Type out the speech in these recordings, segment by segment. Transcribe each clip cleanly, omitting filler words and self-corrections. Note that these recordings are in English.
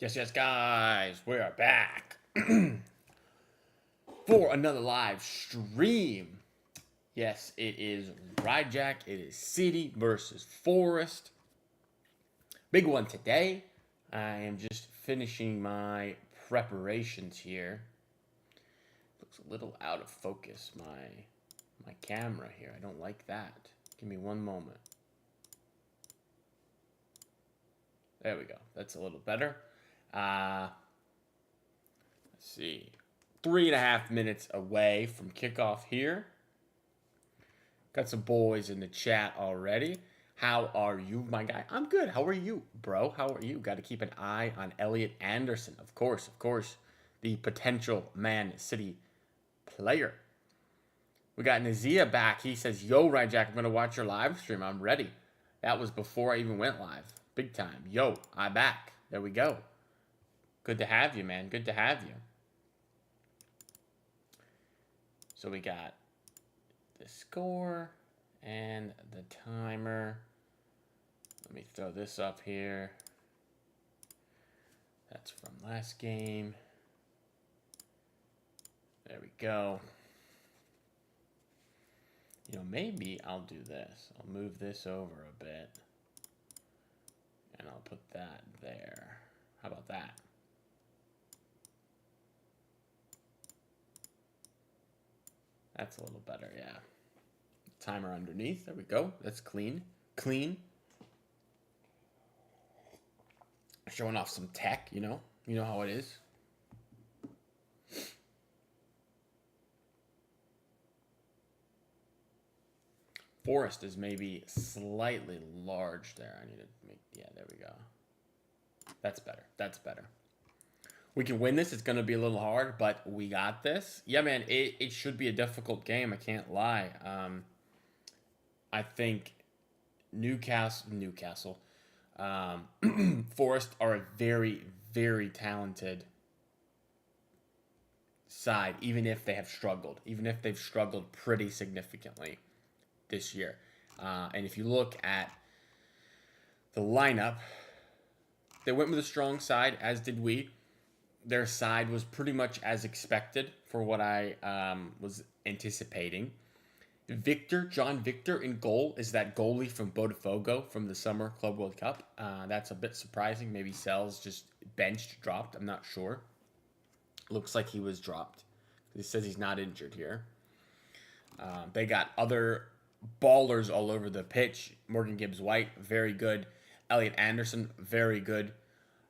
Yes, guys, we are back for another live stream. Yes, it is Ryjack. It is City versus Forest. Big one today. I am just finishing my preparations here. Looks a little out of focus, my camera here. I don't like that. Give me one moment. There we go. That's a little better. Let's see. 3.5 minutes away from kickoff here. Got some boys in the chat already. How are you, my guy? I'm good. How are you, bro? How are you? Got to keep an eye on Elliot Anderson. Of course. The potential Man City player. We got Nazia back. He says, yo, Ryjack, I'm going to watch your live stream. I'm ready. That was before I even went live. Big time. Yo, I'm back. There we go. Good to have you, man. Good to have you. So we got the score and the timer. Let me throw this up here. That's from last game. There we go. You know, maybe I'll do this. I'll move this over a bit. And I'll put that there. How about that? That's a little better, yeah. Timer underneath. There we go. That's clean. Clean. Showing off some tech, you know. You know how it is. Forest is maybe slightly large there. I need to make, yeah, there we go. That's better. That's better. We can win this. It's going to be a little hard, but we got this. Yeah, man, it should be a difficult game. I can't lie. I think Newcastle, Forest are a very, very talented side, even if they have struggled. Even if they've struggled pretty significantly this year. And if you look at the lineup, they went with a strong side, as did we. Their side was pretty much as expected for what I was anticipating. John Victor in goal is that goalie from Botafogo from the Summer Club World Cup. That's a bit surprising. Maybe Sells just dropped. I'm not sure. Looks like he was dropped. He says he's not injured here. They got other ballers all over the pitch. Morgan Gibbs-White, very good. Elliot Anderson, very good.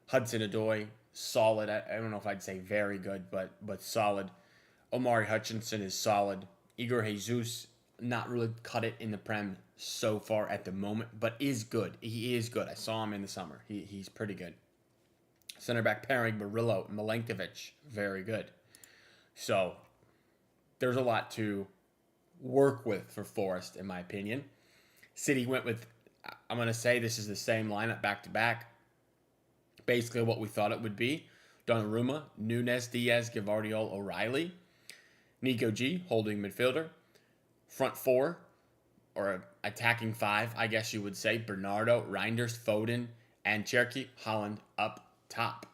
Hudson-Odoi, solid. I don't know if I'd say very good, but solid. Omari Hutchinson is solid. Igor Jesus, not really cut it in the Prem so far at the moment, but is good. He is good. I saw him in the summer. He's pretty good. Center back pairing, Murillo, Milenkovic, very good. So there's a lot to work with for Forest, in my opinion. City went with, I'm going to say this is the same lineup back-to-back. Basically what we thought it would be. Donnarumma, Nunes, Diaz, Gvardiol, O'Reilly. Nico G, holding midfielder. Front four, or attacking five, I guess you would say. Bernardo, Reinders, Foden, and Cherki, Holland up top.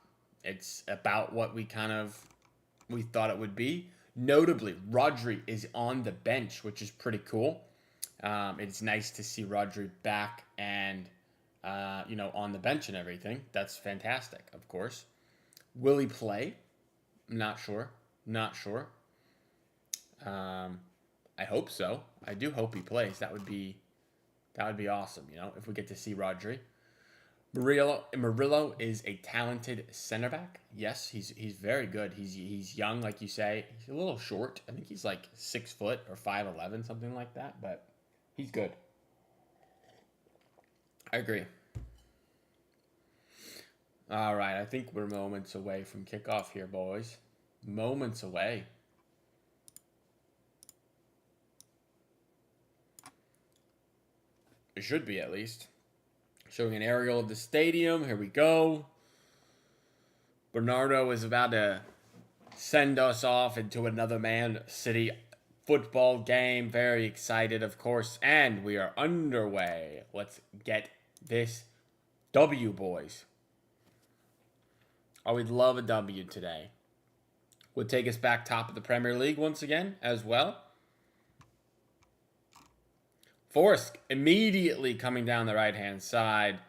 It's about what we thought it would be. Notably, Rodri is on the bench, which is pretty cool. It's nice to see Rodri back and on the bench and everything. That's fantastic, of course. Will he play? I'm not sure. I hope so. I do hope he plays. That would be awesome, if we get to see Rodri. Murillo is a talented center back. Yes, he's very good. He's young, like you say. He's a little short. I think he's like 6 foot or 5'11", something like that, but he's good. I agree. All right, I think we're moments away from kickoff here, boys. Moments away. It should be, at least. Showing an aerial of the stadium. Here we go. Bernardo is about to send us off into another Man City football game. Very excited, of course. And we are underway. Let's get this W, boys. Oh, we'd love a W today. Would take us back top of the Premier League once again as well. Forrest immediately coming down the right-hand side.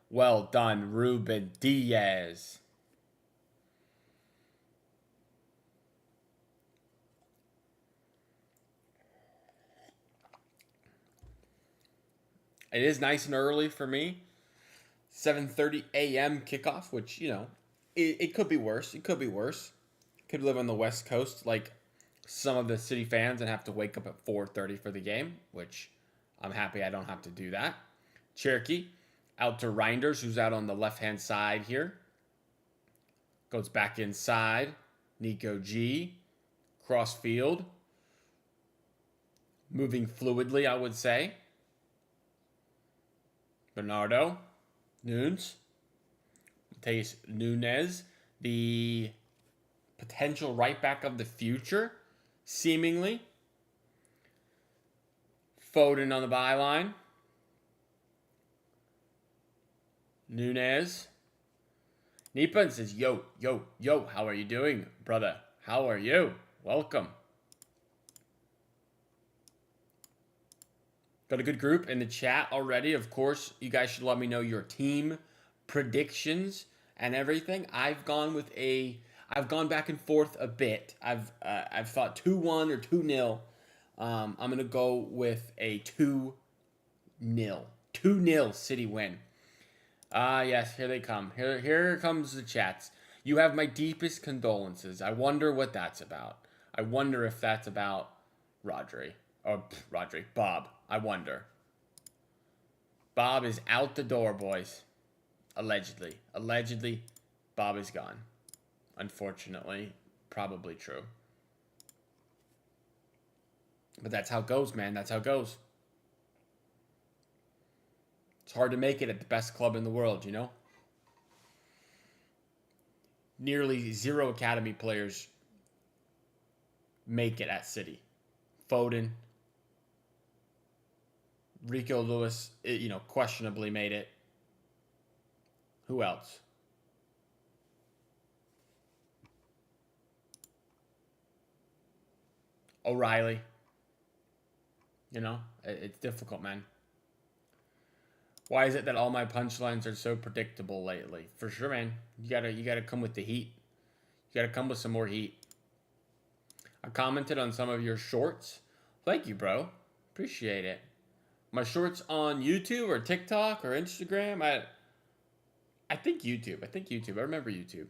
Well done, Ruben Diaz. It is nice and early for me. 7:30 a.m. kickoff, which, it could be worse. It could be worse. Could live on the West Coast like some of the City fans and have to wake up at 4:30 for the game, which I'm happy I don't have to do that. Cherokee out to Reinders, who's out on the left-hand side here. Goes back inside. Nico G. Cross field. Moving fluidly, I would say. Bernardo. Nunes. Mateus Nunes. The potential right back of the future, seemingly. Foden on the byline. Nunes. Nipan says, yo, how are you doing, brother? How are you? Welcome. Got a good group in the chat already. Of course, you guys should let me know your team predictions and everything. I've gone back and forth a bit. I've thought 2-1 or 2-0. I'm gonna go with a 2-0. 2-0 City win. Yes, here they come. Here comes the chats. You have my deepest condolences. I wonder what that's about. I wonder if that's about Bob. I wonder. Bob is out the door, boys. Allegedly, Bob is gone. Unfortunately, probably true. But that's how it goes, man. That's how it goes. It's hard to make it at the best club in the world, Nearly 0 academy players make it at City. Foden, Rico Lewis, questionably made it. Who else? O'Reilly. It's difficult, man. Why is it that all my punchlines are so predictable lately? For sure, man. You gotta come with the heat. You gotta come with some more heat. I commented on some of your shorts. Thank you, bro. Appreciate it. My shorts on YouTube or TikTok or Instagram. I think YouTube. I remember YouTube.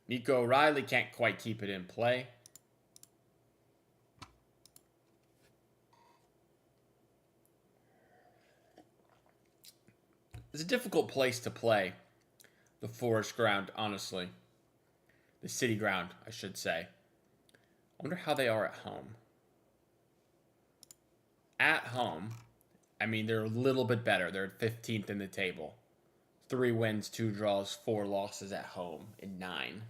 Nico O'Reilly can't quite keep it in play. It's a difficult place to play, the Forest ground, honestly. The City ground, I should say. I wonder how they are at home. At home, they're a little bit better. They're at 15th in the table. 3 wins, 2 draws, 4 losses at home in 9.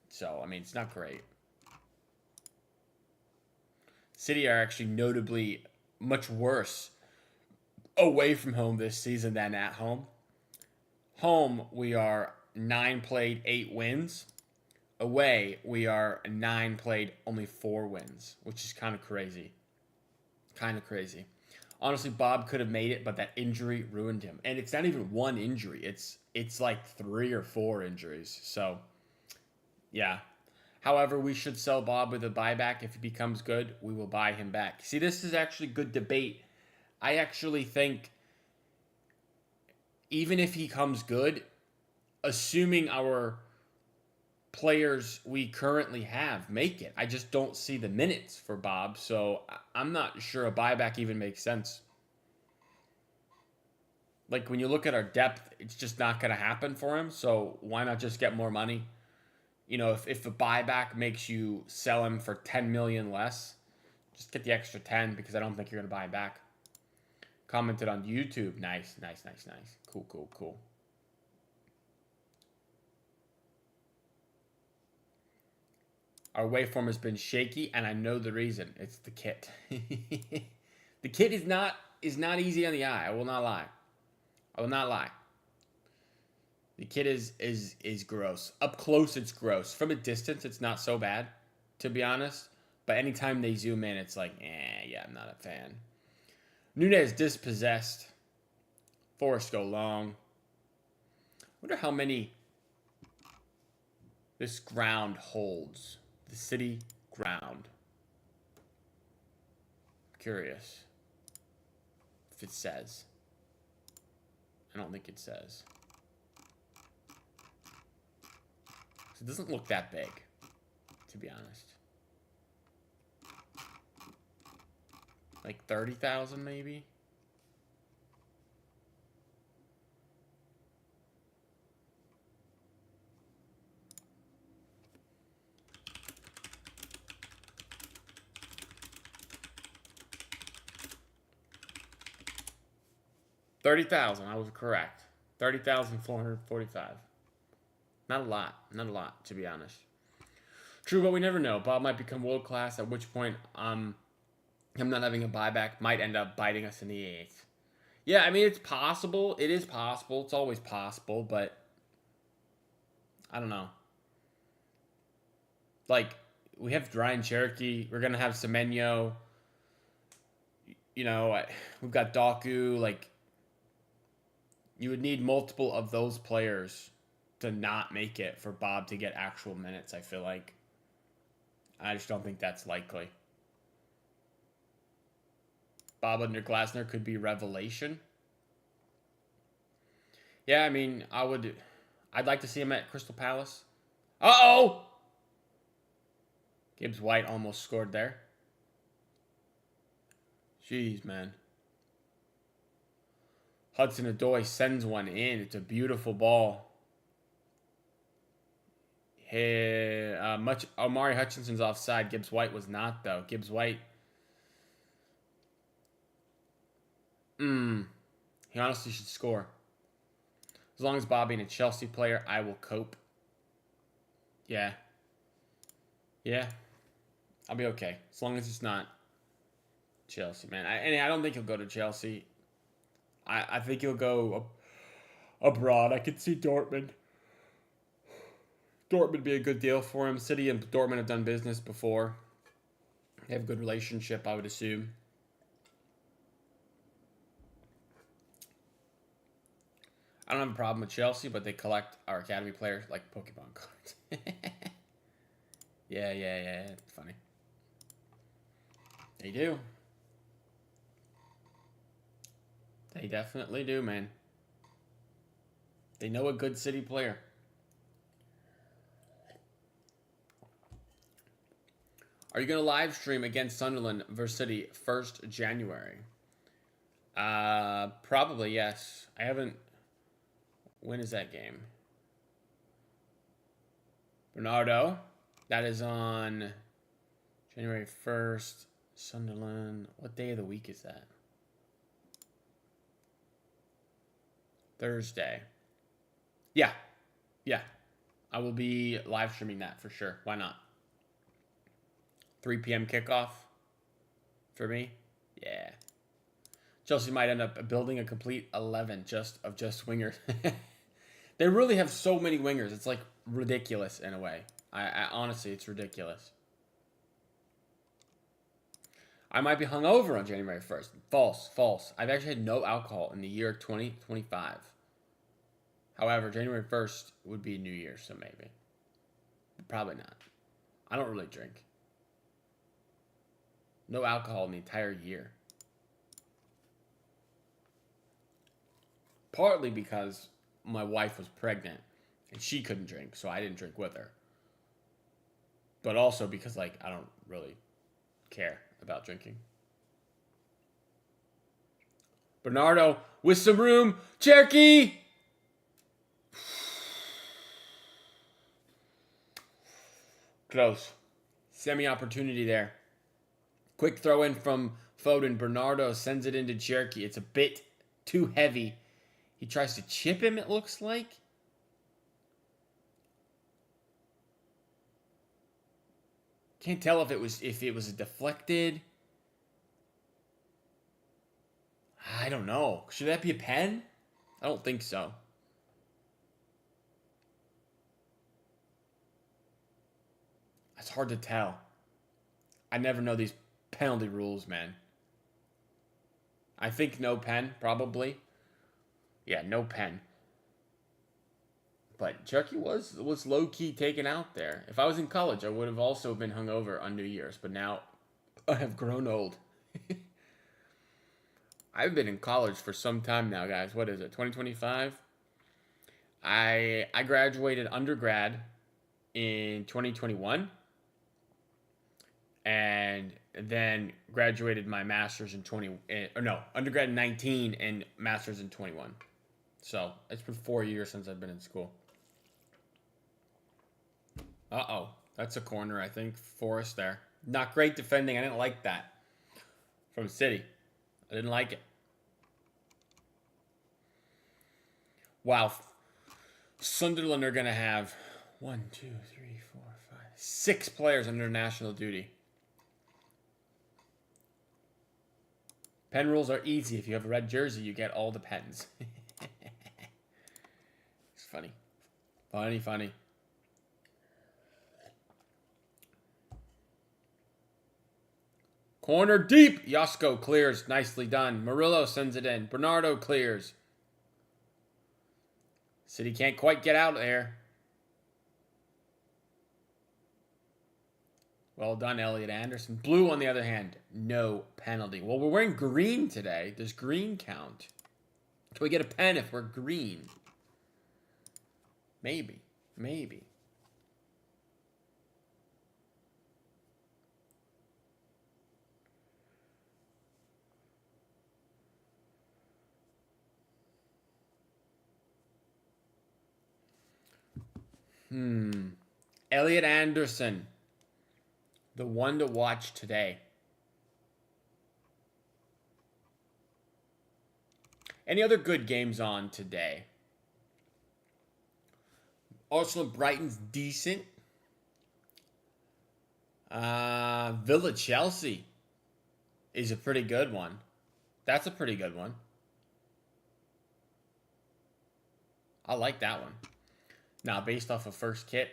So, it's not great. City are actually notably much worse away from home this season than at home. Home, we are 9 played, 8 wins. Away, we are 9 played, only 4 wins, which is kind of crazy. Honestly, Bob could have made it, but that injury ruined him. And it's not even one injury. It's like 3 or 4 injuries. So, yeah. However, we should sell Bob with a buyback. If he becomes good, we will buy him back. See, this is actually good debate. I actually think even if he comes good, assuming our players we currently have make it, I just don't see the minutes for Bob, so I'm not sure a buyback even makes sense. Like, when you look at our depth, it's just not going to happen for him, so why not just get more money? If a buyback makes you sell him for 10 million less, just get the extra 10 because I don't think you're going to buy him back. Commented on YouTube. Nice. Cool. Our waveform has been shaky, and I know the reason. It's the kit. The kit is not easy on the eye. I will not lie. The kid is gross. Up close, it's gross. From a distance, it's not so bad, to be honest. But anytime they zoom in, it's like, yeah, I'm not a fan. Nunez dispossessed. Forrest go long. Wonder how many this ground holds. The city ground. Curious if it says. I don't think it says. It doesn't look that big, to be honest. Like 30,000 maybe? $30,000, I was correct. 30,445. Not a lot. Not a lot, to be honest. True, but we never know. Bob might become world class, at which point him not having a buyback might end up biting us in the eighth. Yeah, I mean, it's possible. It is possible. It's always possible, but I don't know. Like, we have Ryan Cherokee. We're going to have Semenyo. You know, we've got Doku. Like, you would need multiple of those players to not make it for Bob to get actual minutes, I feel like. I just don't think that's likely. Bob under Glasner could be revelation. Yeah, I mean, I'd like to see him at Crystal Palace. Uh-oh! Gibbs White almost scored there. Jeez, man. Hudson-Odoi sends one in. It's a beautiful ball. Hey, Omari Hutchinson's offside. Gibbs White was not, though. Gibbs White. He honestly should score. As long as Bob being a Chelsea player, I will cope. Yeah. Yeah. I'll be okay. As long as it's not Chelsea, man. I don't think he'll go to Chelsea. I think he'll go abroad. I could see Dortmund. Dortmund would be a good deal for him. City and Dortmund have done business before. They have a good relationship, I would assume. I don't have a problem with Chelsea, but they collect our academy players like Pokemon cards. Yeah. It's funny. They do. They definitely do, man. They know a good City player. Are you going to live stream against Sunderland versus City 1st January? Probably, yes. I haven't... When is that game? Bernardo. That is on January 1st. Sunderland. What day of the week is that? Thursday. Yeah. I will be live streaming that for sure. Why not? 3 p.m. kickoff for me. Yeah. Chelsea might end up building a complete 11 just wingers. They really have so many wingers. It's like ridiculous in a way. I honestly, it's ridiculous. I might be hungover on January 1st. False. I've actually had no alcohol in the year 2025. However, January 1st would be New Year's, so maybe. But probably not. I don't really drink. No alcohol in the entire year. Partly because my wife was pregnant and she couldn't drink, so I didn't drink with her. But also because, like, I don't really care about drinking. Bernardo with some room. Cherokee! Close. Semi-opportunity there. Quick throw in from Foden. Bernardo sends it into Cherokee. It's a bit too heavy. He tries to chip him, it looks like. Can't tell if it was a deflected. I don't know. Should that be a pen? I don't think so. It's hard to tell. I never know these penalty rules, man. I think no pen, probably. Yeah, no pen. But Chucky was low-key taken out there. If I was in college, I would have also been hungover on New Year's. But now I have grown old. I've been in college for some time now, guys. What is it, 2025? I graduated undergrad in 2021. And then graduated my master's in undergrad in 19 and master's in 21. So it's been 4 years since I've been in school. Uh-oh. That's a corner, I think. Forrest there. Not great defending. I didn't like that. From City. I didn't like it. Wow. Sunderland are going to have 1, 2, 3, 4, 5, 6 players under national duty. Pen rules are easy. If you have a red jersey, you get all the pens. It's funny. Funny. Corner deep. Yosko clears. Nicely done. Murillo sends it in. Bernardo clears. City can't quite get out there. Well done, Elliot Anderson. Blue, on the other hand, no penalty. Well, we're wearing green today. Does green count? Can we get a pen if we're green? Maybe. Elliot Anderson. The one to watch today. Any other good games on today? Arsenal Brighton's decent. Villa Chelsea is a pretty good one. That's a pretty good one. I like that one. Now, based off of first kit,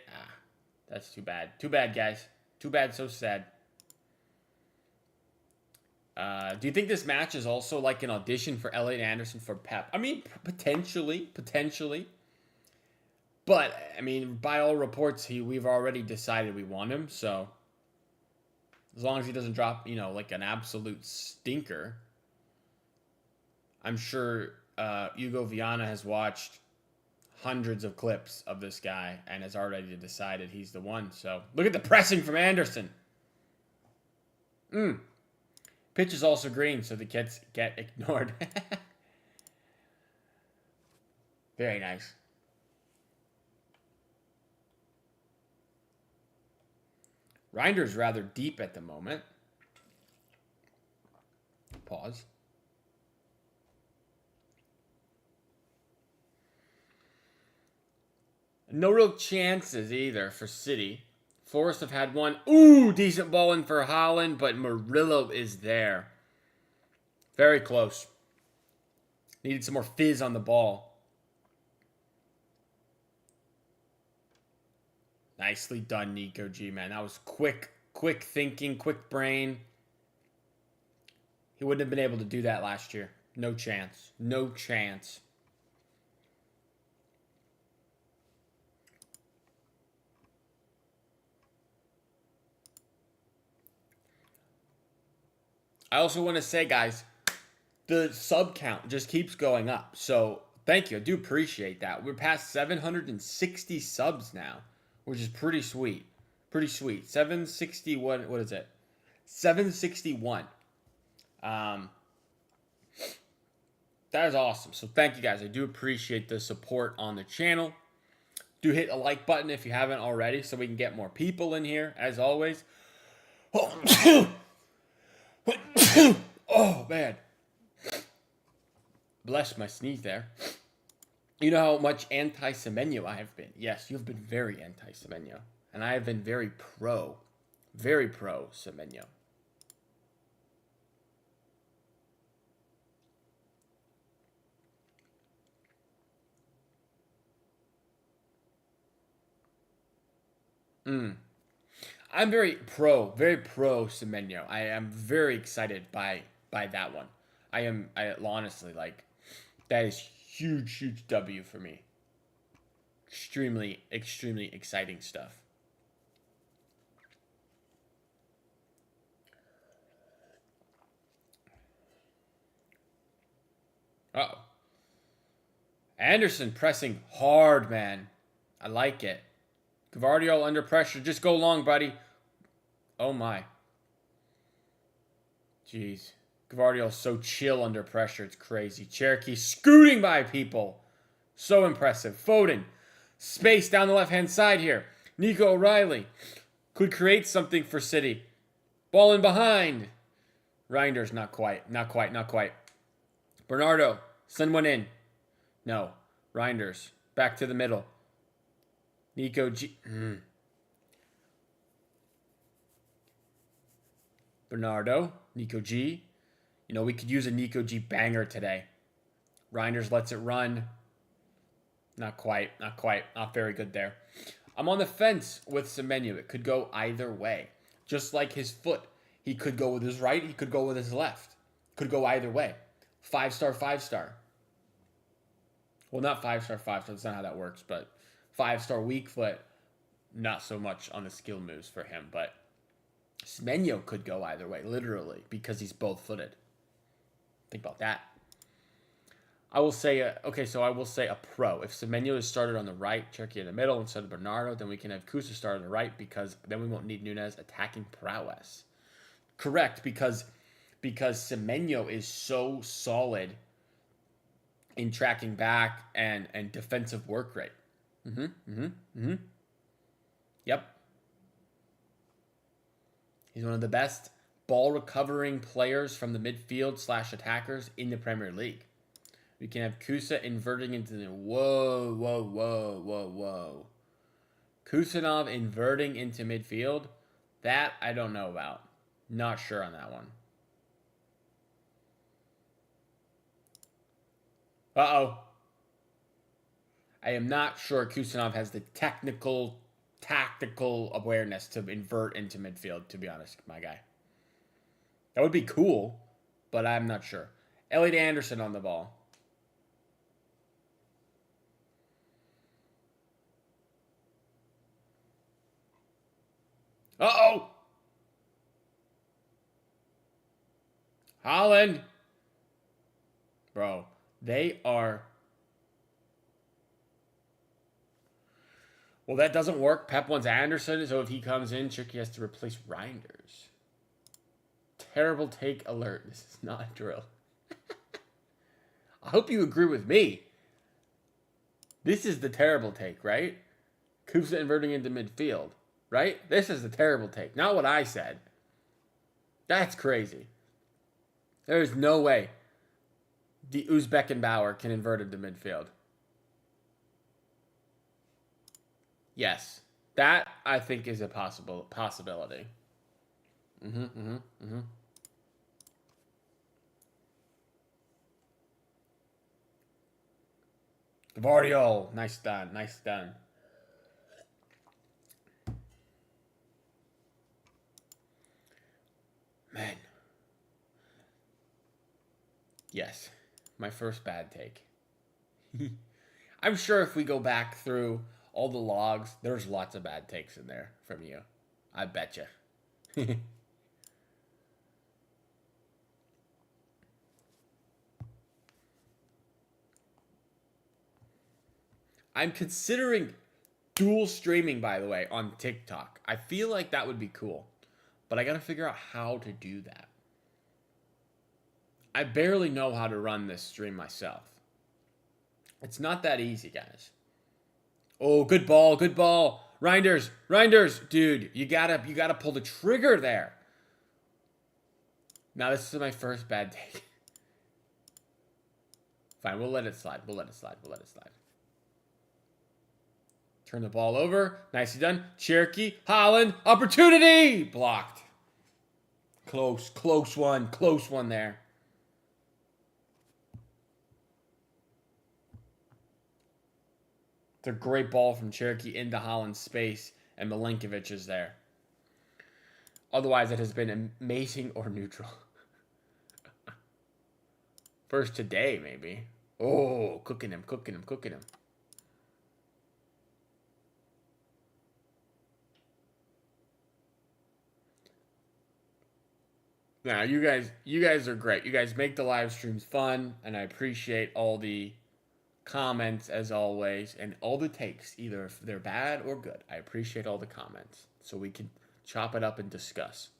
that's too bad. Too bad, guys. Too bad, so sad. Do you think this match is also like an audition for Elliot Anderson for Pep? I mean, potentially. But, I mean, by all reports, we've already decided we want him, so as long as he doesn't drop, like an absolute stinker. I'm sure Hugo Viana has watched hundreds of clips of this guy and has already decided he's the one. So, look at the pressing from Anderson. Pitch is also green, so the kids get ignored. Very nice. Reinder's rather deep at the moment. Pause. No real chances either for City. Forrest have had one. Ooh, decent ball in for Haaland, but Murillo is there. Very close. Needed some more fizz on the ball. Nicely done, Nico G, man. That was quick thinking, quick brain. He wouldn't have been able to do that last year. No chance. I also want to say, guys, the sub count just keeps going up. So, thank you. I do appreciate that. We're past 760 subs now, which is pretty sweet. 761. What is it? 761. That is awesome. So, thank you, guys. I do appreciate the support on the channel. Do hit a like button if you haven't already so we can get more people in here, as always. Oh, man. Bless my sneeze there. You know how much anti-Semenyo I have been. Yes, you have been very anti-Semenyo. And I have been very pro-Semenyo. I'm very pro Semenyo. I am very excited by that one. I honestly like that is huge W for me. Extremely exciting stuff. Uh-oh. Anderson pressing hard, man. I like it. Gavardio under pressure. Just go long, buddy. Oh my. Jeez. Gavardio's so chill under pressure. It's crazy. Cherokee scooting by people. So impressive. Foden. Space down the left-hand side here. Nico O'Reilly could create something for City. Ball in behind. Reinders, not quite. Bernardo, send one in. No. Reinders, back to the middle. Nico G. Bernardo, Nico G. You know, we could use a Nico G banger today. Reinders lets it run. Not quite. Not very good there. I'm on the fence with Semenyo. It could go either way. Just like his foot. He could go with his right. He could go with his left. Could go either way. 5-star, 5-star. Well, not 5-star, 5-star. That's not how that works. But 5-star weak foot. Not so much on the skill moves for him. But Semenyo could go either way. Literally. Because he's both footed. Think about that. I will say, I will say a pro. If Semenyo is started on the right, Cherokee in the middle instead of Bernardo, then we can have Kusa start on the right because then we won't need Nunez attacking prowess. Correct, because Semenyo is so solid in tracking back and defensive work rate. Yep. He's one of the best ball recovering players from the midfield / attackers in the Premier League. We can have Kusa inverting into the... Whoa. Kusanov inverting into midfield? That I don't know about. Not sure on that one. Uh-oh. I am not sure Kusanov has the tactical awareness to invert into midfield, to be honest, my guy. That would be cool, but I'm not sure. Elliot Anderson on the ball. Uh-oh! Holland! Bro, they are... Well, that doesn't work. Pep wants Anderson, so if he comes in, Chicky has to replace Reinders. Terrible take alert. This is not a drill. I hope you agree with me. This is the terrible take, right? Kusa inverting into midfield, right? This is the terrible take. Not what I said. That's crazy. There is no way the Uzbekenbauer can invert into midfield. Yes. That, I think, is a possibility. Gavardio. Nice done. Man. Yes. My first bad take. I'm sure if we go back through all the logs, there's lots of bad takes in there from you. I bet you. I'm considering dual streaming, by the way, on TikTok. I feel like that would be cool, but I gotta figure out how to do that. I barely know how to run this stream myself. It's not that easy, guys. Oh, good ball. Reinders, dude, you gotta pull the trigger there. Now this is my first bad take. Fine, we'll let it slide. Turn the ball over. Nicely done. Cherokee, Holland, opportunity! Blocked. Close one there. It's a great ball from Cherokee into Holland's space, and Milinkovic is there. Otherwise, it has been amazing or neutral. First today, maybe. Oh, cooking him, cooking him, cooking him. Now, you guys are great. You guys make the live streams fun, and I appreciate all the comments as always, and all the takes, either if they're bad or good. I appreciate all the comments, so we can chop it up and discuss.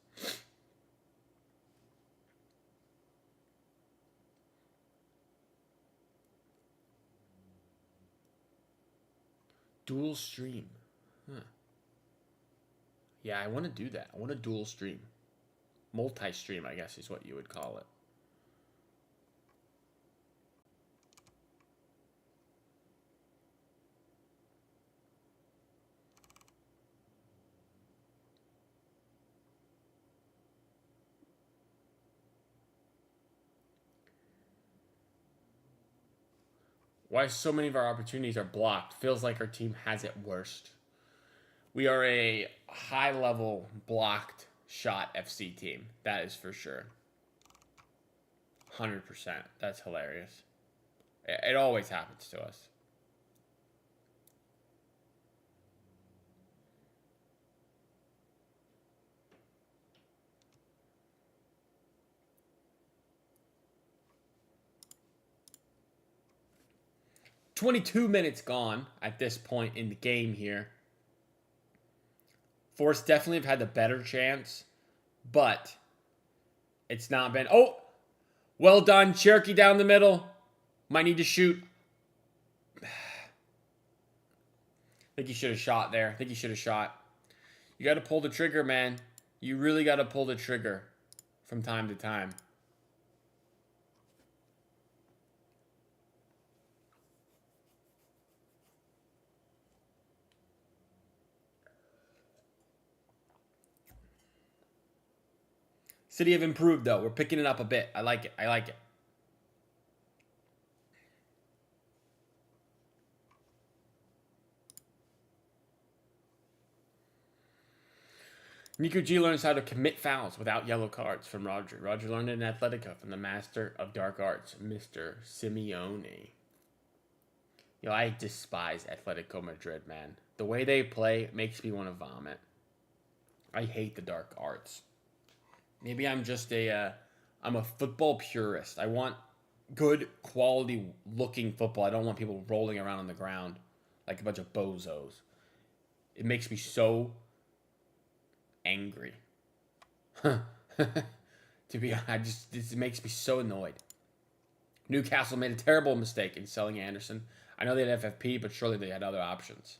Dual stream. Huh. Yeah, I want to do that. I want to dual stream. Multi-stream, I guess, is what you would call it. Why so many of our opportunities are blocked? Feels like our team has it worst. We are a high-level blocked shot FC team. That is for sure. 100%. That's hilarious. It always happens to us. "22 minutes gone at this point in the game here. Force definitely have had the better chance, but it's not been. Oh, well done. Cherokee down the middle. Might need to shoot. I think he should have shot there. I think he should have shot. You got to pull the trigger, man. You really got to pull the trigger from time to time. City have improved, though. We're picking it up a bit. I like it. I like it. Nico G learns how to commit fouls without yellow cards from Roger. Roger learned it in Atletico from the master of dark arts, Mr. Simeone. Yo, I despise Atletico Madrid, man. The way they play makes me want to vomit. I hate the dark arts. Maybe I'm just I'm a football purist. I want good quality looking football. I don't want people rolling around on the ground like a bunch of bozos. It makes me so angry. To be honest, it makes me so annoyed. Newcastle made a terrible mistake in selling Anderson. I know they had FFP, but surely they had other options.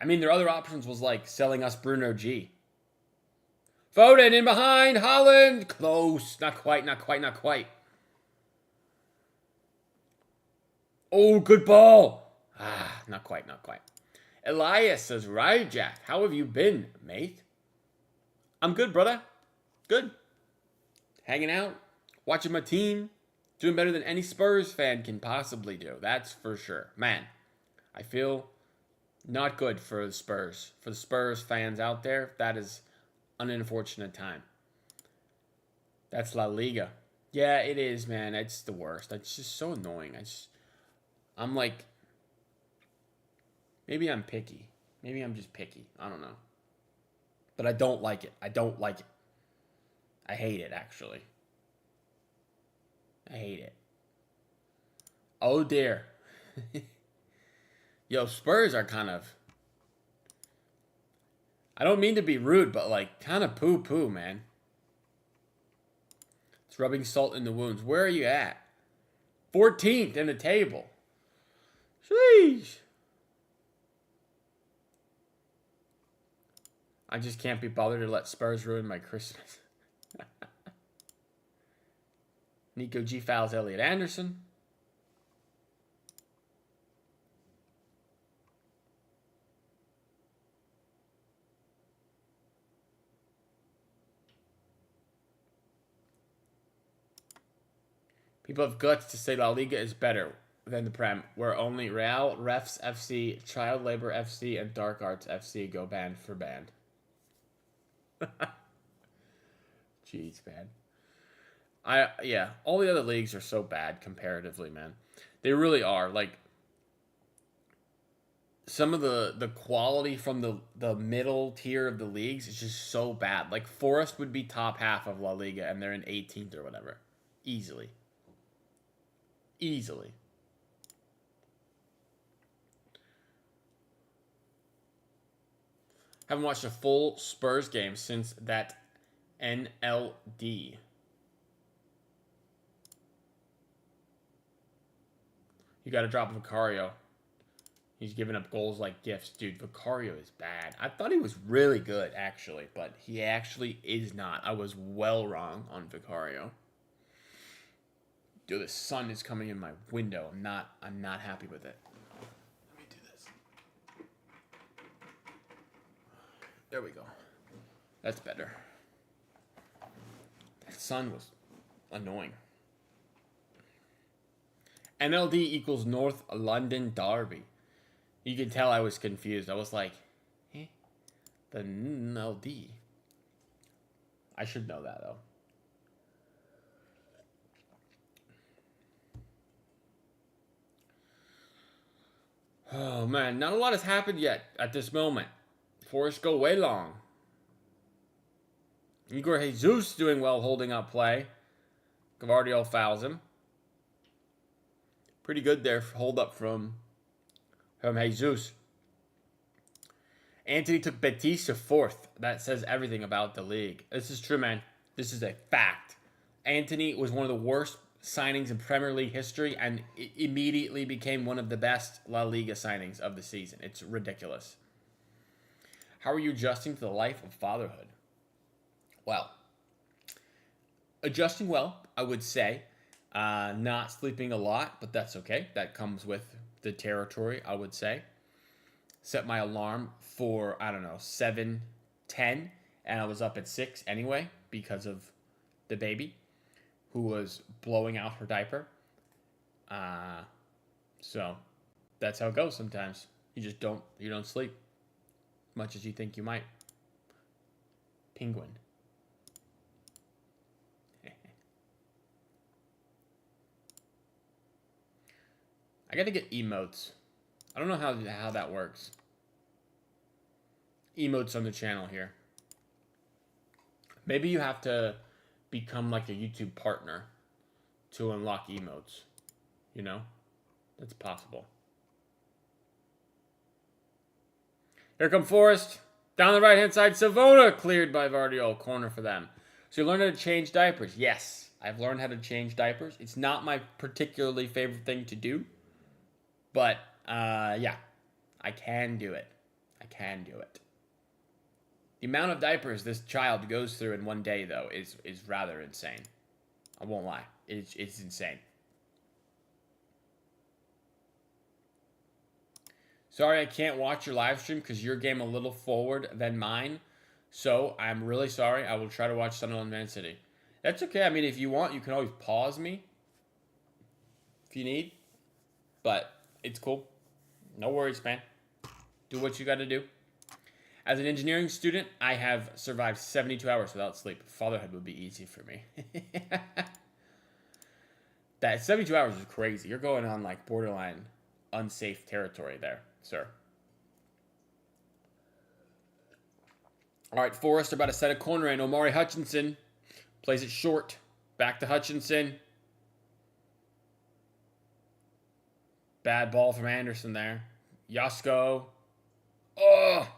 I mean, their other options was like selling us Bruno G. Foden in behind. Holland. Close. Not quite, not quite, not quite. Oh, good ball. Ah, not quite, not quite. Elias says, "Right, Jack. How have you been, mate?" I'm good, brother. Good. Hanging out. Watching my team. Doing better than any Spurs fan can possibly do. That's for sure. Man, I feel not good for the Spurs. For the Spurs fans out there, that is an unfortunate time. That's La Liga. Yeah, it is, man. It's the worst. It's just so annoying. I'm like, maybe I'm picky. Maybe I'm just picky. I don't know. But I don't like it. I don't like it. I hate it, actually. I hate it. Oh, dear. Yo, Spurs are kind of... I don't mean to be rude, but like, kind of poo-poo, man. It's rubbing salt in the wounds. Where are you at? 14th in the table. Sheesh. I just can't be bothered to let Spurs ruin my Christmas. Nico G fouls Elliot Anderson. People have guts to say La Liga is better than the Prem, where only Real, Refs FC, Child Labor FC, and Dark Arts FC go band for band. Jeez, man. Yeah, all the other leagues are so bad comparatively, man. They really are. Like some of the quality from the middle tier of the leagues is just so bad. Like Forest would be top half of La Liga and they're in 18th or whatever. Easily. Easily. Haven't watched a full Spurs game since that NLD. You got to drop Vicario. He's giving up goals like gifts. Dude, Vicario is bad. I thought he was really good, actually, but he actually is not. I was well wrong on Vicario. Dude, the sun is coming in my window. I'm not happy with it. Let me do this. There we go. That's better. That sun was annoying. NLD equals North London Derby. You could tell I was confused. I was like, eh? The NLD. I should know that, though. Oh, man. Not a lot has happened yet at this moment. Forest go way long. Igor Jesus doing well holding up play. Gavardio fouls him. Pretty good there. Hold up from Jesus. Anthony took Betis to 4th. That says everything about the league. This is true, man. This is a fact. Anthony was one of the worst signings in Premier League history and immediately became one of the best La Liga signings of the season. It's ridiculous. How are you adjusting to the life of fatherhood? Well, adjusting well, I would say. Not sleeping a lot, but that's okay. That comes with the territory, I would say. Set my alarm for, 7:10, and I was up at 6 anyway because of the baby who was blowing out her diaper. So that's how it goes sometimes. You don't sleep much as you think you might. Penguin. I gotta get emotes. I don't know how that works. Emotes on the channel here. Maybe you have to become like a YouTube partner to unlock emotes. You know? That's possible. Here come Forest. Down the right-hand side, Savona cleared by Vardiol. Corner for them. So you learned how to change diapers. Yes, I've learned how to change diapers. It's not my particularly favorite thing to do. But, yeah, I can do it. I can do it. The amount of diapers this child goes through in one day, though, is rather insane. I won't lie. It's insane. Sorry I can't watch your live stream because your game a little forward than mine. So, I'm really sorry. I will try to watch Sunderland Man City. That's okay. I mean, if you want, you can always pause me. If you need. But it's cool. No worries, man. Do what you got to do. As an engineering student, I have survived 72 hours without sleep. Fatherhood would be easy for me. That 72 hours is crazy. You're going on like borderline unsafe territory there, sir. All right, Forest are about to set a corner in. Omari Hutchinson plays it short. Back to Hutchinson. Bad ball from Anderson there. Yasko. Oh!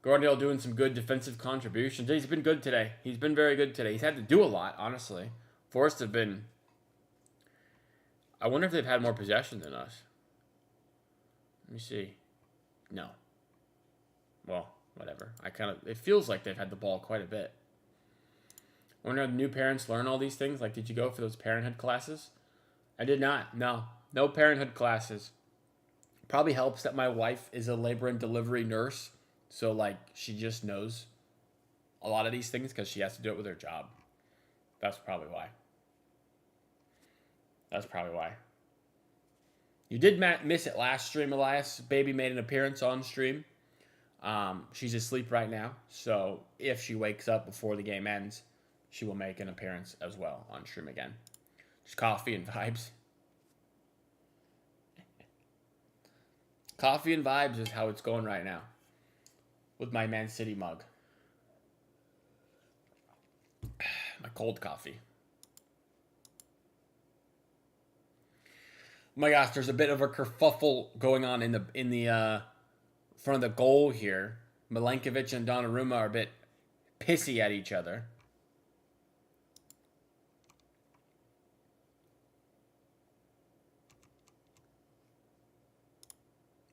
Gordondale doing some good defensive contributions. He's been good today. He's been very good today. He's had to do a lot, honestly. Forest have been... I wonder if they've had more possession than us. Let me see. No. Well, whatever. It feels like they've had the ball quite a bit. I wonder if new parents learn all these things. Like, did you go for those parenthood classes? I did not. No. No parenthood classes. Probably helps that my wife is a labor and delivery nurse. So, like, she just knows a lot of these things because she has to do it with her job. That's probably why. That's probably why. You did miss it last stream, Elias. Baby made an appearance on stream. She's asleep right now, so if she wakes up before the game ends, she will make an appearance as well on stream again. Just coffee and vibes. Coffee and vibes is how it's going right now with my Man City mug. My cold coffee. Oh my gosh, there's a bit of a kerfuffle going on in the front of the goal here. Milenkovic and Donnarumma are a bit pissy at each other.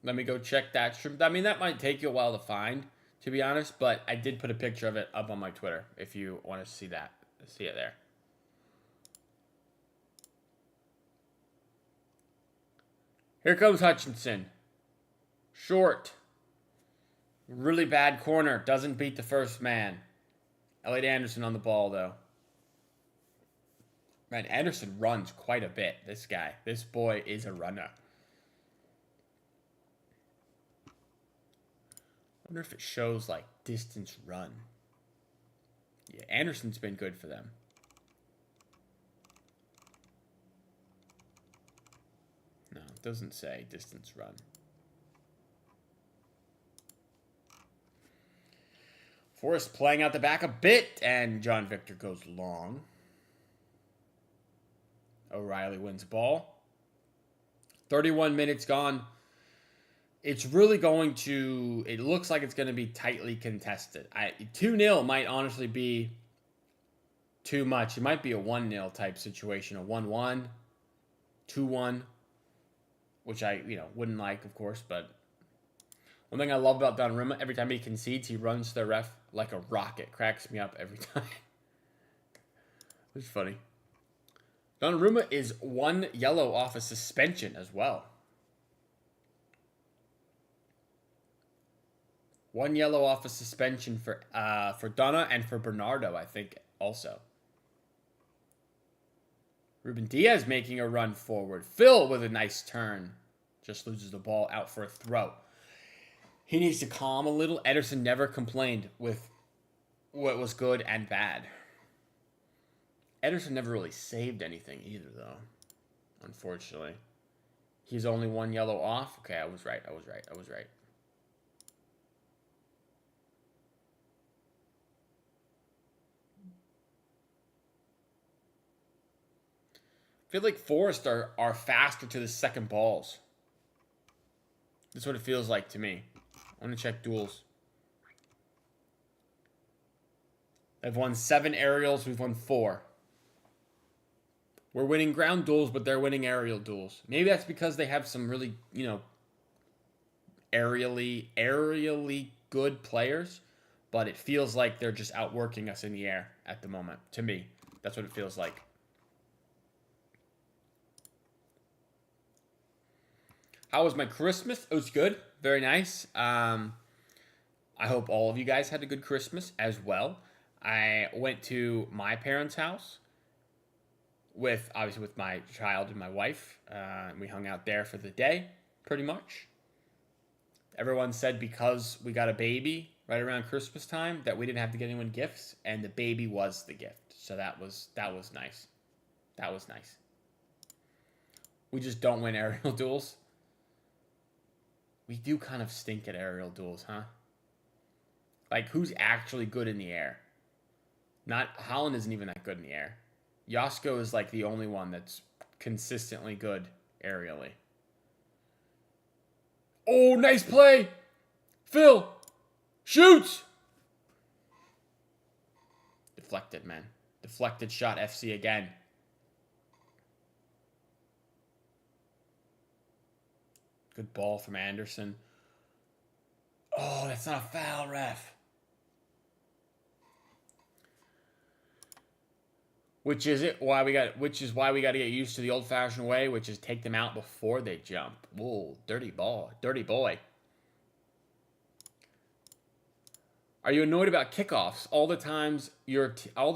Let me go check that stream. I mean, that might take you a while to find, to be honest, but I did put a picture of it up on my Twitter if you want to see that. See it there. Here comes Hutchinson. Short. Really bad corner. Doesn't beat the first man. Elliot Anderson on the ball, though. Man, Anderson runs quite a bit, this guy. This boy is a runner. I wonder if it shows, like, distance run. Yeah, Anderson's been good for them. No, it doesn't say distance run. Forrest playing out the back a bit, and John Victor goes long. O'Reilly wins ball. 31 minutes gone. It's really going to... It looks like it's going to be tightly contested. 2-0 might honestly be too much. It might be a 1-0 type situation. A 1-1, 2-1, which I, wouldn't like, of course. But one thing I love about Donnarumma, every time he concedes, he runs to the ref like a rocket. Cracks me up every time. It's funny. Donnarumma is 1 yellow off a suspension as well. 1 yellow off a suspension for Donna and for Bernardo, I think, also. Ruben Diaz making a run forward. Phil with a nice turn. Just loses the ball out for a throw. He needs to calm a little. Ederson never complained with what was good and bad. Ederson never really saved anything either, though. Unfortunately. He's only 1 yellow off. Okay, I was right. I feel like Forrest are faster to the second balls. That's what it feels like to me. I want to check duels. They've won 7 aerials. We've won 4. We're winning ground duels, but they're winning aerial duels. Maybe that's because they have some really, aerially good players. But it feels like they're just outworking us in the air at the moment. To me, that's what it feels like. How was my Christmas? It was good. Very nice. I hope all of you guys had a good Christmas as well. I went to my parents' house with my child and my wife. We hung out there for the day, pretty much. Everyone said because we got a baby right around Christmas time that we didn't have to get anyone gifts, and the baby was the gift. So that was nice. That was nice. We just don't win aerial duels. We do kind of stink at aerial duels, huh? Like, who's actually good in the air? Holland isn't even that good in the air. Josko is like the only one that's consistently good aerially. Oh, nice play! Phil! Shoots! Deflected, man. Deflected shot FC again. Good ball from Anderson. Oh, that's not a foul, ref. Which is why we got to get used to the old-fashioned way, which is take them out before they jump. Whoa, dirty ball, dirty boy. Are you annoyed about kickoffs? All the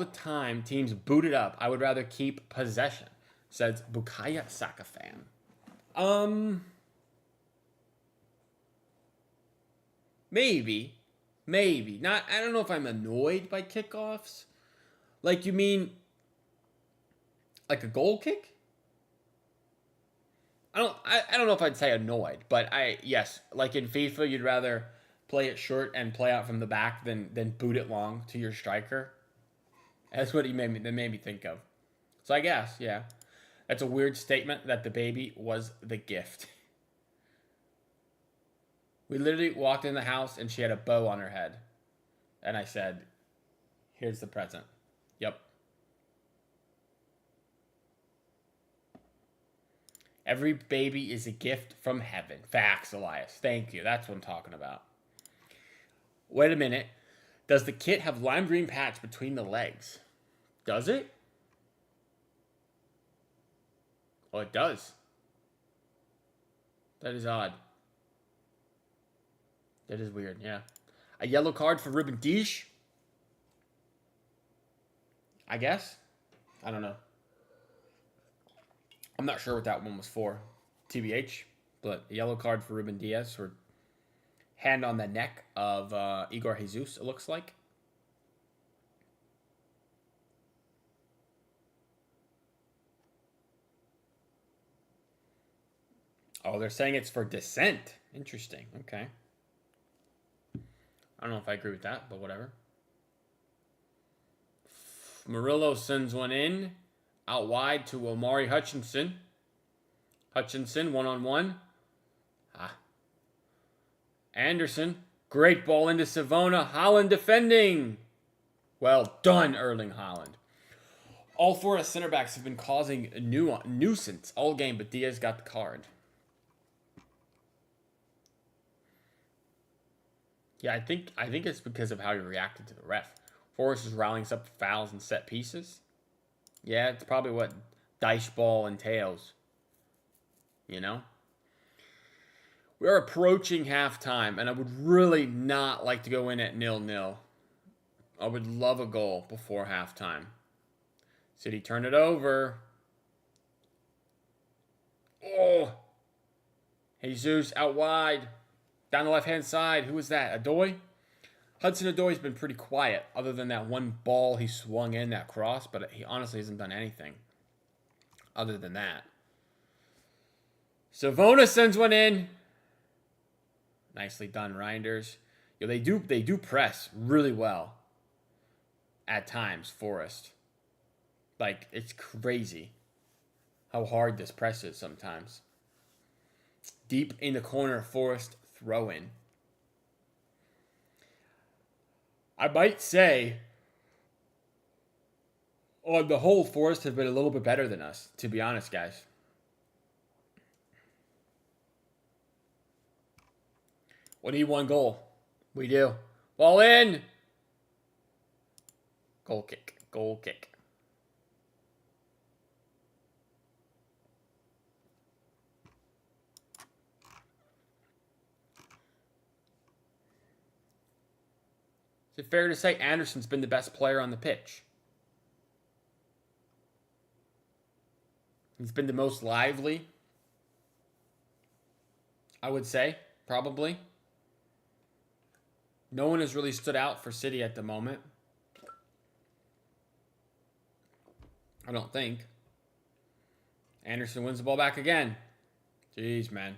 time teams boot it up. I would rather keep possession, says Bukaya Saka fan. Maybe. Maybe. Not. I don't know if I'm annoyed by kickoffs. Like, you mean like a goal kick? I don't know if I'd say annoyed, but yes, like in FIFA, you'd rather play it short and play out from the back than boot it long to your striker. That's what that made me think of. So I guess, yeah. That's a weird statement that the baby was the gift. We literally walked in the house and she had a bow on her head. And I said, "Here's the present." Yep. Every baby is a gift from heaven. Facts, Elias. Thank you. That's what I'm talking about. Wait a minute. Does the kit have lime green patch between the legs? Does it? Oh, it does. That is odd. That is weird, yeah. A yellow card for Ruben Dish? I guess. I don't know. I'm not sure what that one was for, TBH, but a yellow card for Ruben Diaz, or hand on the neck of Igor Jesus, it looks like. Oh, they're saying it's for Descent. Interesting. Okay. I don't know if I agree with that, but whatever. Murillo sends one in. Out wide to Omari Hutchinson. Hutchinson, one-on-one. Anderson. Great ball into Savona. Haaland defending. Well done, Erling Haaland. All four of the center backs have been causing a nuisance all game, but Diaz got the card. Yeah, I think it's because of how he reacted to the ref. Forrest is rallying up fouls and set pieces. Yeah, it's probably what dice ball entails. You know? We are approaching halftime, and I would really not like to go in at 0-0. I would love a goal before halftime. City turn it over. Oh! Jesus out wide. Down the left-hand side. Who was that? Adoy? Hudson Odoi's been pretty quiet, other than that one ball he swung in, that cross, but he honestly hasn't done anything other than that. Savona sends one in. Nicely done, Reinders. Yo, they do press really well at times, Forrest. Like, it's crazy how hard this press is sometimes. Deep in the corner, Forrest throw in. I might say, on the whole, Forrest have been a little bit better than us, to be honest, guys. We need one goal. We do. Ball in. Goal kick. Goal kick. Is it fair to say Anderson's been the best player on the pitch? He's been the most lively, I would say, probably. No one has really stood out for City at the moment. I don't think. Anderson wins the ball back again. Jeez, man.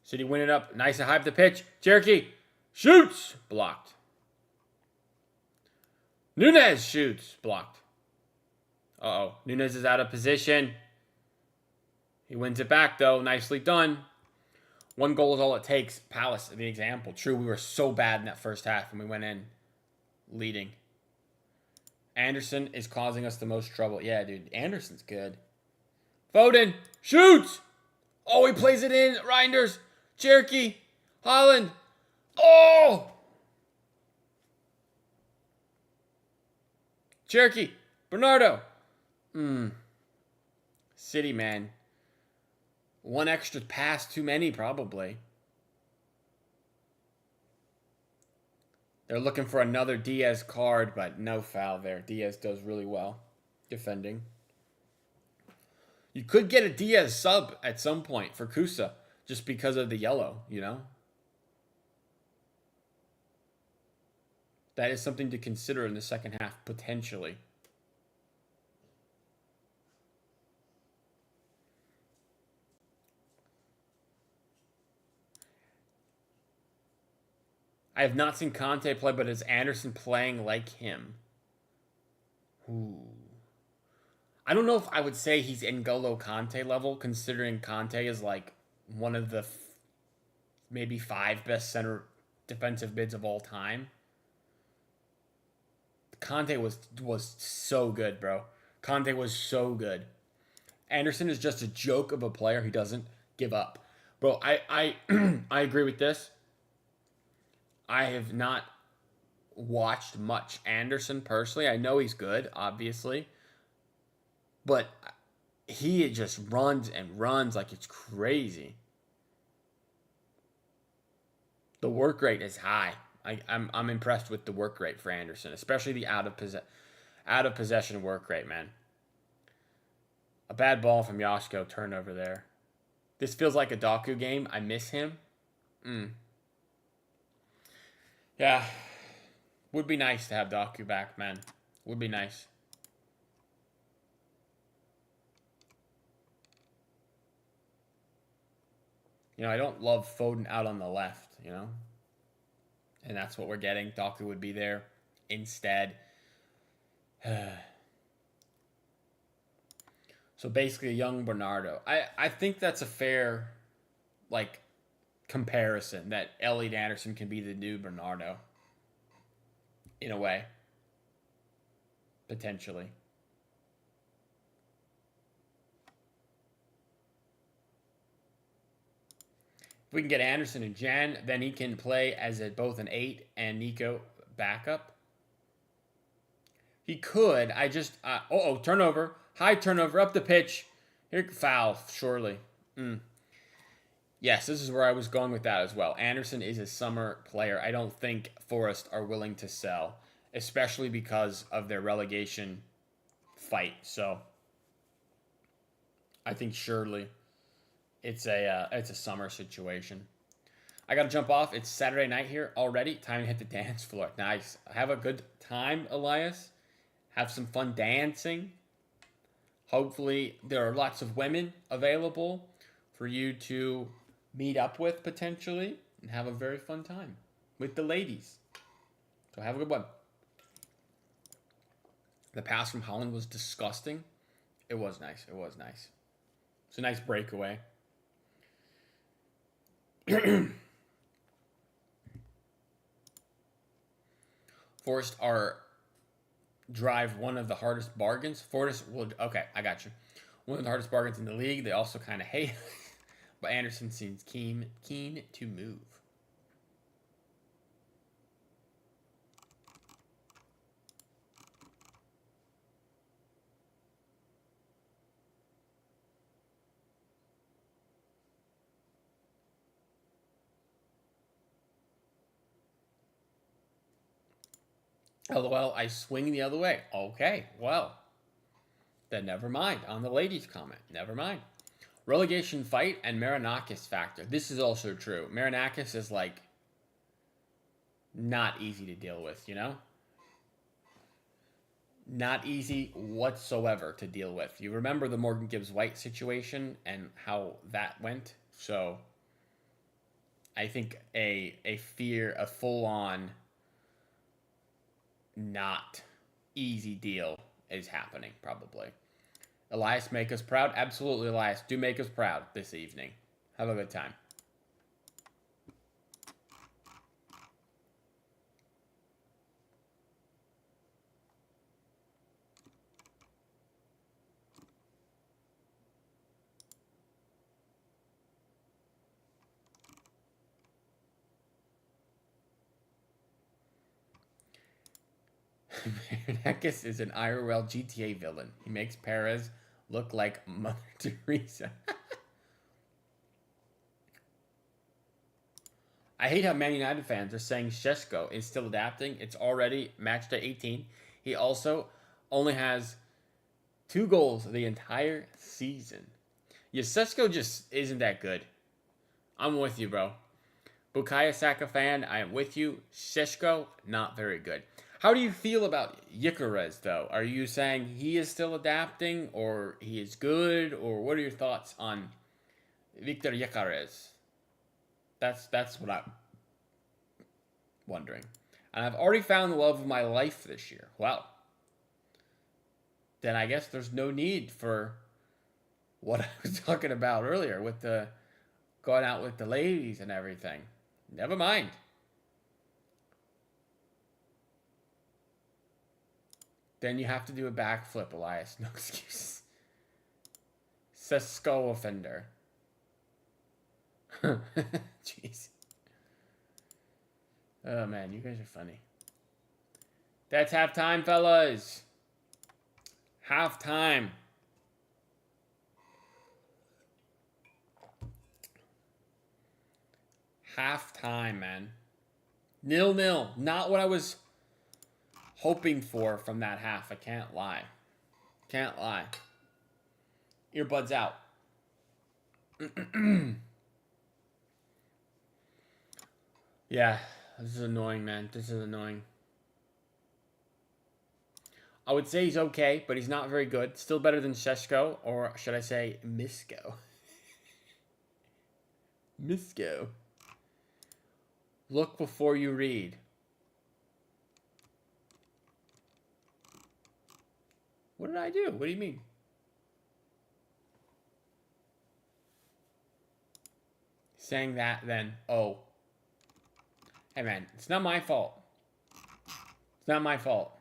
City win it up. Nice and high up the pitch. Cherokee shoots. Blocked. Nunez shoots. Blocked. Uh-oh. Nunez is out of position. He wins it back, though. Nicely done. One goal is all it takes. Palace, the example. True, we were so bad in that first half when we went in leading. Anderson is causing us the most trouble. Yeah, dude. Anderson's good. Foden shoots. Oh, he plays it in. Reinders. Cherokee. Haaland. Oh! Cherokee. Bernardo. City, man. One extra pass too many, probably. They're looking for another Diaz card, but no foul there. Diaz does really well defending. You could get a Diaz sub at some point for Kusa just because of the yellow, you know? That is something to consider in the second half, potentially. I have not seen Conte play, but is Anderson playing like him? Ooh. I don't know if I would say he's N'Golo Conte level, considering Conte is like one of the maybe 5 best center defensive mids of all time. Conte was so good, bro. Conte was so good. Anderson is just a joke of a player. He doesn't give up, bro. I I agree with this. I have not watched much Anderson personally. I know he's good, obviously, but he just runs and runs like it's crazy. The work rate is high. I'm impressed with the work rate for Anderson, especially the out of possession work rate, man. A bad ball from Yoshko, turnover there. This feels like a Doku game. I miss him. Yeah. Would be nice to have Doku back, man. Would be nice. You know, I don't love Foden out on the left, you know? And that's what we're getting. Doku would be there instead. So basically a young Bernardo. I think that's a fair, like, comparison that Elliot Anderson can be the new Bernardo. In a way. Potentially. If we can get Anderson and Jan, then he can play as both an 8 and Nico backup. He could. I just... turnover. High turnover. Up the pitch. Here, foul, surely. Yes, this is where I was going with that as well. Anderson is a summer player. I don't think Forest are willing to sell, especially because of their relegation fight. So, I think surely it's a summer situation. I got to jump off. It's Saturday night here already. Time to hit the dance floor. Nice. Have a good time, Elias. Have some fun dancing. Hopefully, there are lots of women available for you to meet up with potentially and have a very fun time with the ladies. So have a good one. The pass from Holland was disgusting. It was nice. It was nice. It's a nice breakaway. Forest are drive one of the hardest bargains. Forest will... Okay, I got you. One of the hardest bargains in the league. They also kind of hate... But Anderson seems keen to move. LOL, I swing the other way. Okay, well. Then never mind. On the ladies' comment. Never mind. Relegation fight and Marinakis factor. This is also true. Marinakis is like not easy to deal with, you know? Not easy whatsoever to deal with. You remember the Morgan Gibbs White situation and how that went? So I think a full on not easy deal is happening probably. Elias, make us proud? Absolutely, Elias. Do make us proud this evening. Have a good time. Marinakis is an IRL GTA villain. He makes Perez look like Mother Teresa. I hate how Man United fans are saying Šeško is still adapting. It's already match day 18. He also only has 2 goals the entire season. Yasusko just isn't that good. I'm with you, bro. Bukayo Saka fan, I am with you. Šeško, not very good. How do you feel about Gyökeres, though? Are you saying he is still adapting, or he is good, or what are your thoughts on Viktor Gyökeres? That's what I'm wondering. And I've already found the love of my life this year. Well, then I guess there's no need for what I was talking about earlier with the going out with the ladies and everything. Never mind. Then you have to do a backflip, Elias. No excuses. Cisco offender. Jeez. Oh, man. You guys are funny. That's halftime, fellas. Halftime. Halftime, man. 0-0. Not what I was hoping for from that half. I can't lie. Can't lie. Earbuds out. Yeah, this is annoying, man. This is annoying. I would say he's okay, but he's not very good. Still better than Šeško, or should I say Misko? Misko. Look before you read. What did I do? What do you mean? Saying that, then, oh. Hey, man, it's not my fault. It's not my fault.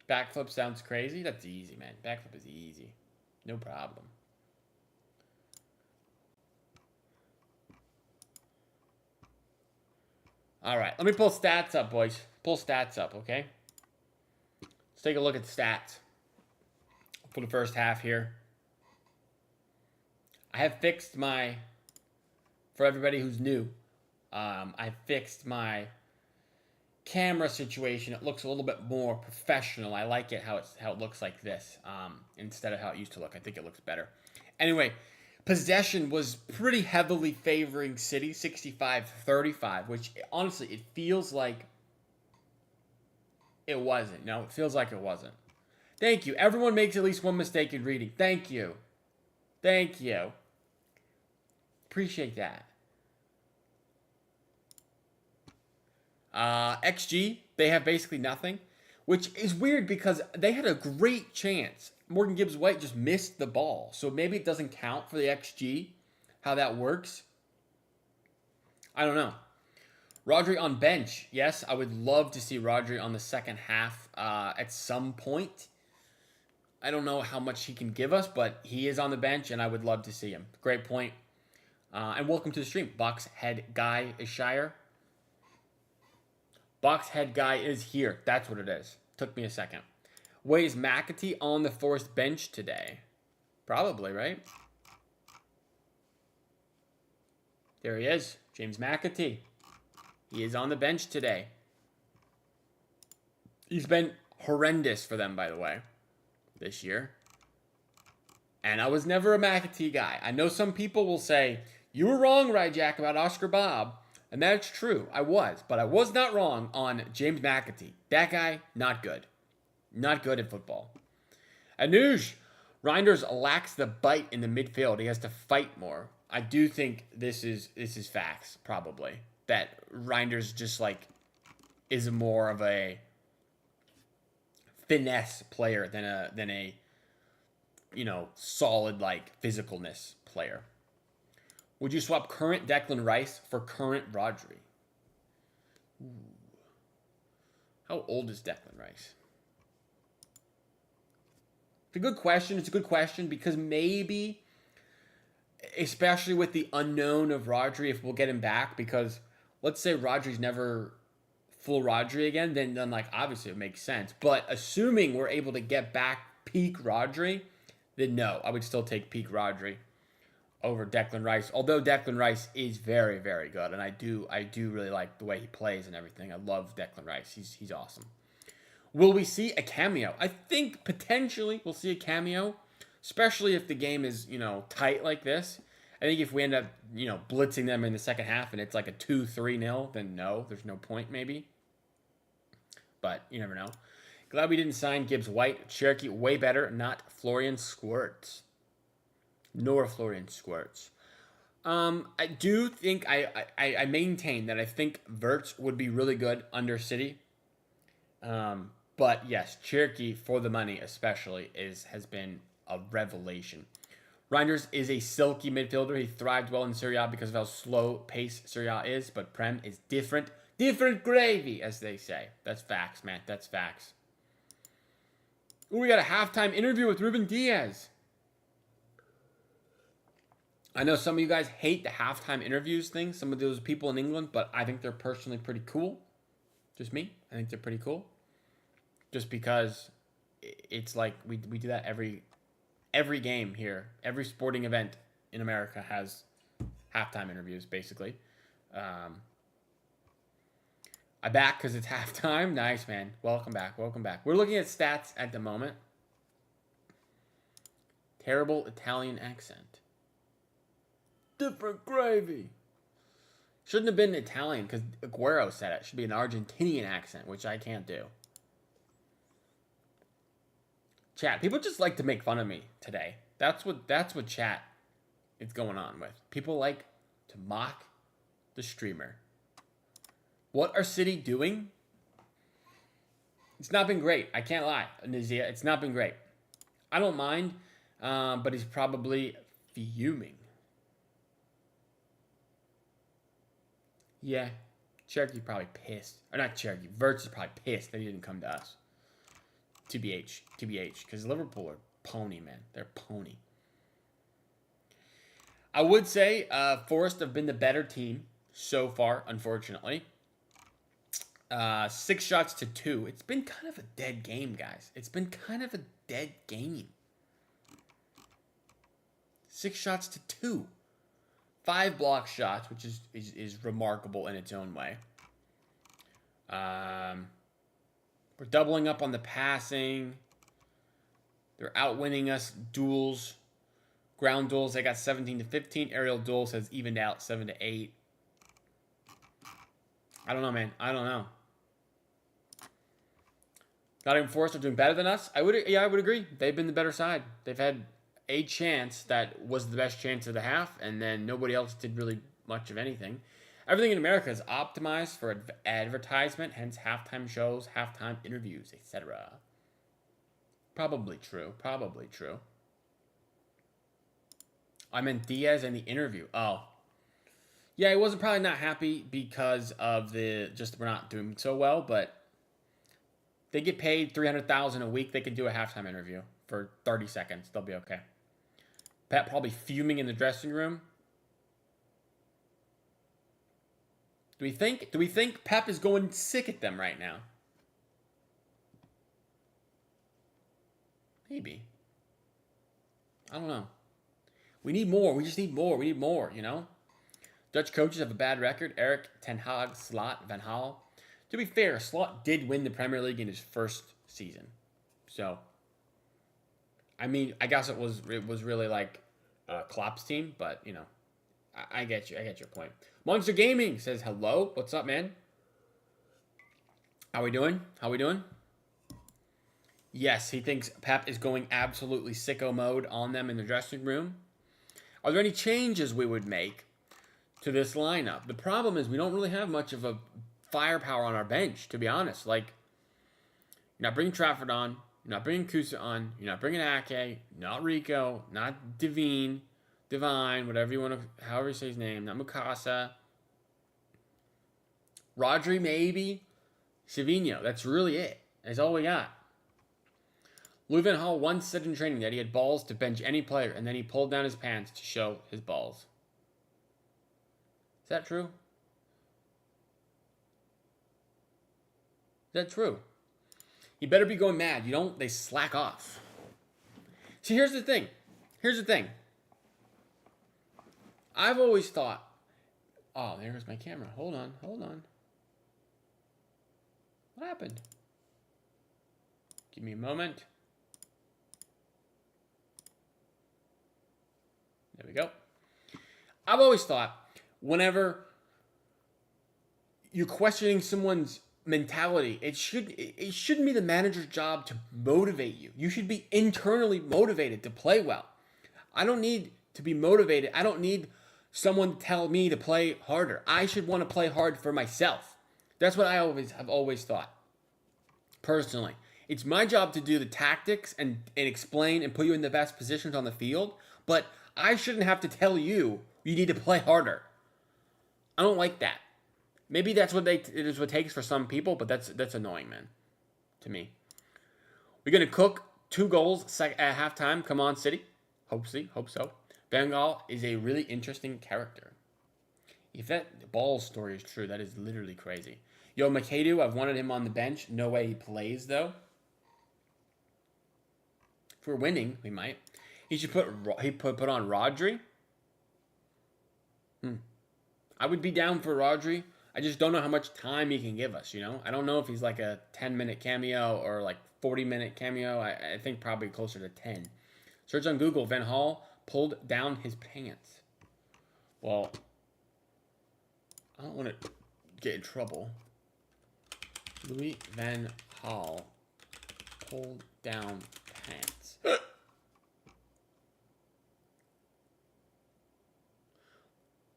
Backflip sounds crazy? That's easy, man. Backflip is easy. No problem. All right, let me pull stats up, boys. Pull stats up, okay? Let's take a look at the stats for the first half here. I have fixed my, for everybody who's new, I fixed my camera situation. It looks a little bit more professional. I like it how it looks like this instead of how it used to look. I think it looks better. Anyway, possession was pretty heavily favoring City, 65-35, which honestly, it feels like it wasn't. No, it feels like it wasn't. Thank you. Everyone makes at least one mistake in reading. Thank you. Thank you. Appreciate that. XG, they have basically nothing, which is weird because they had a great chance. Morgan Gibbs-White just missed the ball, so maybe it doesn't count for the XG, how that works. I don't know. Rodri on bench. Yes, I would love to see Rodri on the second half at some point. I don't know how much he can give us, but he is on the bench, and I would love to see him. Great point. And welcome to the stream. Box head guy is Shire. Box head guy is here. That's what it is. Took me a second. Wait, is McAtee on the Forest bench today? Probably, right? There he is. James McAtee. He is on the bench today. He's been horrendous for them, by the way, this year. And I was never a McAtee guy. I know some people will say, you were wrong, Ryjack, about Oscar Bob. And that's true. I was. But I was not wrong on James McAtee. That guy, not good. Not good at football. Anuj, Reinders lacks the bite in the midfield. He has to fight more. I do think this is facts, probably. That Reinders just like is more of a finesse player than a solid like physicalness player. Would you swap current Declan Rice for current Rodri? Ooh. How old is Declan Rice? It's a good question. It's a good question because maybe, especially with the unknown of Rodri, if we'll get him back, because let's say Rodri's never full Rodri again, then like obviously it makes sense. But assuming we're able to get back peak Rodri, then no, I would still take peak Rodri over Declan Rice. Although Declan Rice is very, very good, and I do really like the way he plays and everything. I love Declan Rice. He's awesome. Will we see a cameo? I think potentially we'll see a cameo, especially if the game is, tight like this. I think if we end up, blitzing them in the second half and it's like a 2-3-0, then no, there's no point maybe. But you never know. Glad we didn't sign Gibbs White. Cherokee, way better, not Florian Squirts. Nor Florian Squirts. I do think, I maintain that I think Verts would be really good under City. But yes, Cherokee, for the money especially, has been a revelation. Reinders is a silky midfielder. He thrived well in Serie A because of how slow pace Serie A is, but Prem is different. Different gravy, as they say. That's facts, man. That's facts. Ooh, we got a halftime interview with Ruben Diaz. I know some of you guys hate the halftime interviews thing, some of those people in England, but I think they're personally pretty cool. Just me. I think they're pretty cool. Just because it's like we do that every game here. Every sporting event in America has halftime interviews, basically. I'm back because it's halftime. Nice, man. Welcome back. Welcome back. We're looking at stats at the moment. Terrible Italian accent. Different gravy. Shouldn't have been Italian because Aguero said it. Should be an Argentinian accent, which I can't do. Chat. People just like to make fun of me today. That's what chat is going on with. People like to mock the streamer. What are City doing? It's not been great. I can't lie, Nizia. It's not been great. I don't mind, but he's probably fuming. Yeah, Cherokee probably pissed. Or not Cherokee. Verts is probably pissed that he didn't come to us. TBH. Because Liverpool are pony, man. They're pony. I would say Forest have been the better team so far, unfortunately. 6 shots to 2. It's been kind of a dead game, guys. It's been kind of a dead game. 6 shots to 2. 5 block shots, which is remarkable in its own way. We're doubling up on the passing. They're outwinning us duels. Ground duels, they got 17-15. Aerial duels has evened out 7-8. I don't know, man. I don't know. Nottingham Forest are doing better than us. I would agree. They've been the better side. They've had a chance that was the best chance of the half, and then nobody else did really much of anything. Everything in America is optimized for advertisement, hence halftime shows, halftime interviews, etc. Probably true. Probably true. I meant Diaz and the interview. Oh. Yeah, he wasn't probably not happy because of we're not doing so well, but they get paid $300,000 a week. They can do a halftime interview for 30 seconds. They'll be okay. Pep probably fuming in the dressing room. Do we think Pep is going sick at them right now? Maybe. I don't know. We need more. We just need more. We need more, Dutch coaches have a bad record. Eric, Ten Hag, Slot, Van Gaal. To be fair, Slot did win the Premier League in his first season. So, I mean, I guess it was really like Klopp's team, but, I get you. I get your point. Monster Gaming says, hello. What's up, man? How we doing? Yes, he thinks Pep is going absolutely sicko mode on them in the dressing room. Are there any changes we would make to this lineup? The problem is we don't really have much of a firepower on our bench, to be honest. Like, you're not bringing Trafford on. You're not bringing Kusa on. You're not bringing Ake. Not Rico. Not Divine, whatever you want to, however you say his name. Not Mukasa. Rodri, maybe. Savinho. That's really it. That's all we got. Louis Van Gaal once said in training that he had balls to bench any player, and then he pulled down his pants to show his balls. Is that true? Is that true? You better be going mad. They slack off. See, here's the thing. I've always thought, oh, there's my camera. Hold on. What happened? Give me a moment. There we go. I've always thought whenever you're questioning someone's mentality, it shouldn't be the manager's job to motivate you. You should be internally motivated to play well. I don't need to be motivated. I don't need someone to tell me to play harder. I should want to play hard for myself. That's what I have always thought. Personally, it's my job to do the tactics and explain and put you in the best positions on the field, but I shouldn't have to tell you need to play harder. I don't like that. Maybe that's what it is what it takes for some people, but that's annoying, man, to me. We're gonna cook 2 goals at halftime. Come on, City. Hope so. Bengal is a really interesting character. If that ball story is true, that is literally crazy. Yo, Makadu, I've wanted him on the bench. No way he plays, though. If we're winning, we might. He should put on Rodri. I would be down for Rodri. I just don't know how much time he can give us, you know? I don't know if he's like a 10-minute cameo or like 40-minute cameo. I think probably closer to 10. Search on Google, Van Gaal pulled down his pants. Well, I don't want to get in trouble. Louis Van Gaal pulled down pants.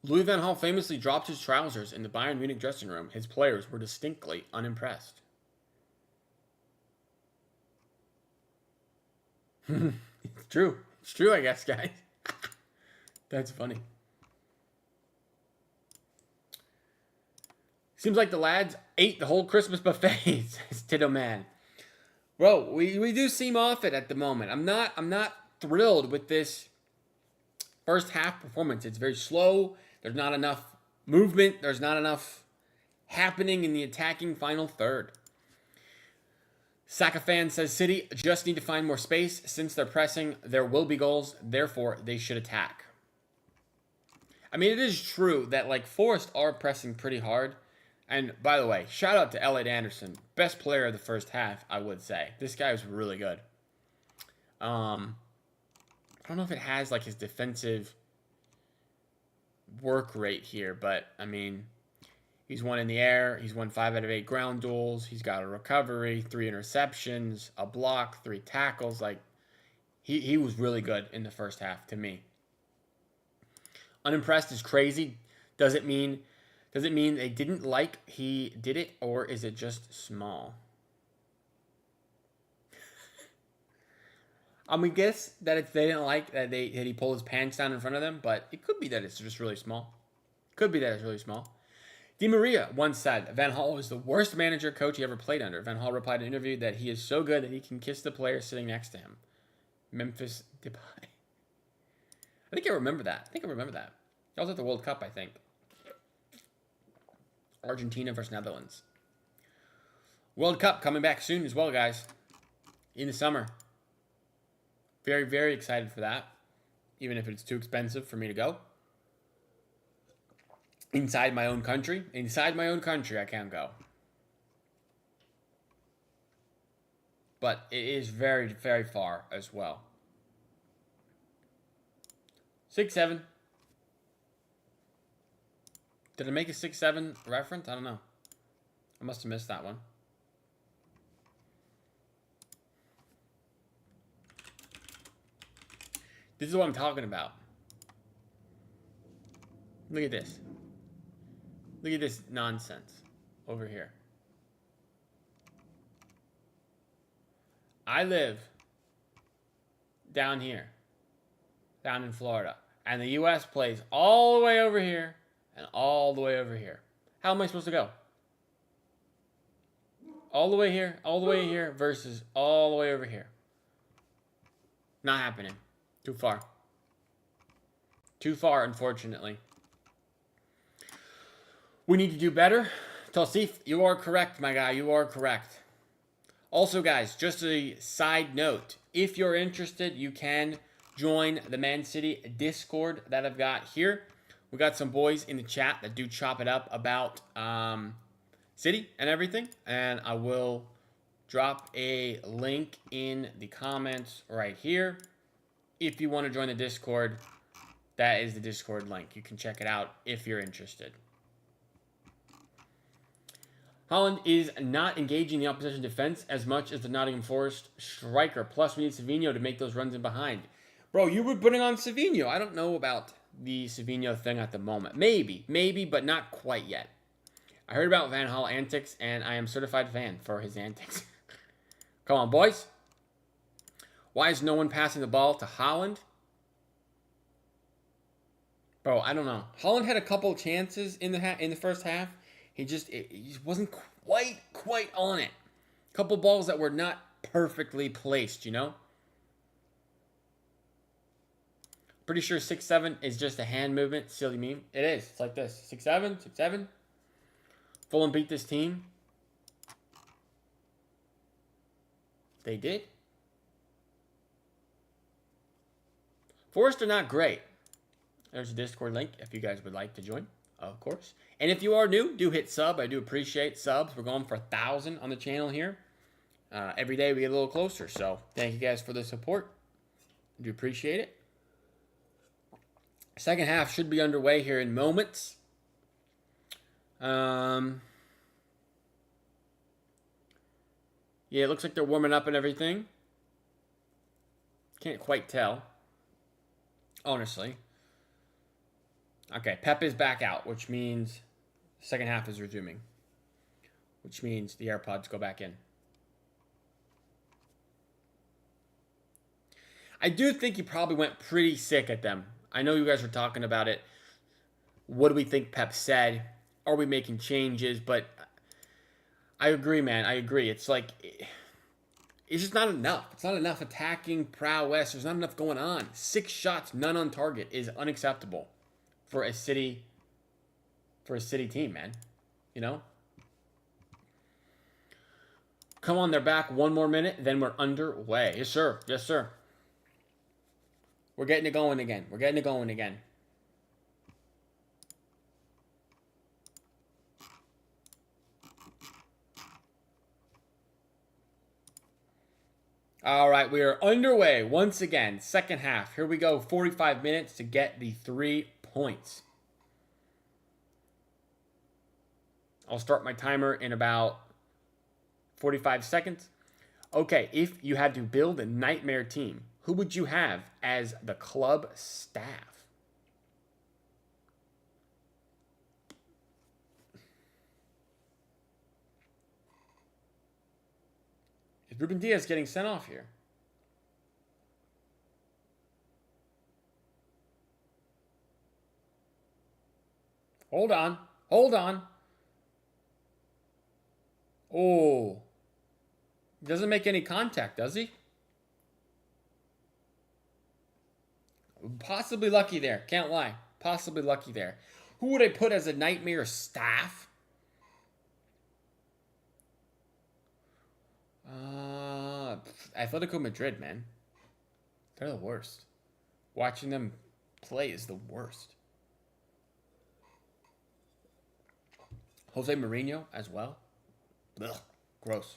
Louis Van Gaal famously dropped his trousers in the Bayern Munich dressing room. His players were distinctly unimpressed. It's true. It's true, I guess, guys. That's funny. Seems like the lads ate the whole Christmas buffet, says Tito Man. Bro, we do seem off it at the moment. I'm not thrilled with this first half performance. It's very slow. There's not enough movement. There's not enough happening in the attacking final third. Saka fan says City just need to find more space. Since they're pressing, there will be goals. Therefore, they should attack. I mean, it is true that like Forest are pressing pretty hard. And by the way, shout out to Elliot Anderson. Best player of the first half, I would say. This guy was really good. I don't know if it has like his defensive work rate here, but I mean, he's won in the air. He's won 5 out of 8 ground duels. He's got a recovery, 3 interceptions, a block, 3 tackles. Like, he was really good in the first half to me. Unimpressed is crazy. Does it mean they didn't like he did it, or is it just small? I'm gonna guess that they didn't like that he pulled his pants down in front of them, but it could be that it's just really small. Could be that it's really small. Di Maria once said Van Gaal was the worst manager coach he ever played under. Van Gaal replied in an interview that he is so good that he can kiss the player sitting next to him. Memphis Depay. I think I remember that. That was at the World Cup, I think. Argentina versus Netherlands. World Cup coming back soon as well, guys. In the summer. Very, very excited for that. Even if it's too expensive for me to go. Inside my own country, I can't go. But it is very, very far as well. 6-7. Did I make a 6-7 reference? I don't know. I must have missed that one. This is what I'm talking about. Look at this. Look at this nonsense over here. I live down here, down in Florida, and the U.S. plays all the way over here and all the way over here. How am I supposed to go? All the way here versus all the way over here. Not happening. Too far. Too far, unfortunately. We need to do better. Tosif, you are correct, my guy. You are correct. Also, guys, just a side note. If you're interested, you can join the Man City Discord that I've got here. We got some boys in the chat that do chop it up about City and everything. And I will drop a link in the comments right here. If you want to join the Discord, that is the Discord link. You can check it out if you're interested. Holland is not engaging the opposition defense as much as the Nottingham Forest striker. Plus, we need Savinho to make those runs in behind. Bro, you were putting on Savinho. I don't know about the Savinho thing at the moment. Maybe, but not quite yet. I heard about Van Gaal antics, and I am certified fan for his antics. Come on, boys. Why is no one passing the ball to Holland? Bro, I don't know. Holland had a couple chances in the first half. He just wasn't quite on it. A couple balls that were not perfectly placed, you know? Pretty sure 6-7 is just a hand movement. Silly meme. It is. It's like this. 6-7, 6-7. Fulham beat this team. They did. Forest are not great. There's a Discord link if you guys would like to join, of course. And if you are new, do hit sub. I do appreciate subs. We're going for 1,000 on the channel here. Every day we get a little closer. So thank you guys for the support. I do appreciate it. Second half should be underway here in moments. Yeah, it looks like they're warming up and everything. Can't quite tell, honestly. Okay, Pep is back out, which means second half is resuming. Which means the AirPods go back in. I do think he probably went pretty sick at them. I know you guys were talking about it. What do we think Pep said? Are we making changes? But I agree, man. I agree. It's like, it's just not enough. It's not enough attacking prowess. There's not enough going on. 6 shots, none on target is unacceptable for a City team, man. You know? Come on, they're back. 1 more minute, then we're underway. Yes, sir. Yes, sir. We're getting it going again. We're getting it going again. All right, we are underway once again. Second half. Here we go. 45 minutes to get the 3 points. I'll start my timer in about 45 seconds. Okay, if you had to build a nightmare team, who would you have as the club staff? Is Ruben Diaz getting sent off here? Hold on. Hold on. Oh. Doesn't make any contact, does he? Possibly lucky there. Can't lie. Possibly lucky there. Who would I put as a nightmare staff? Atletico Madrid, man. They're the worst. Watching them play is the worst. Jose Mourinho as well. Ugh, gross.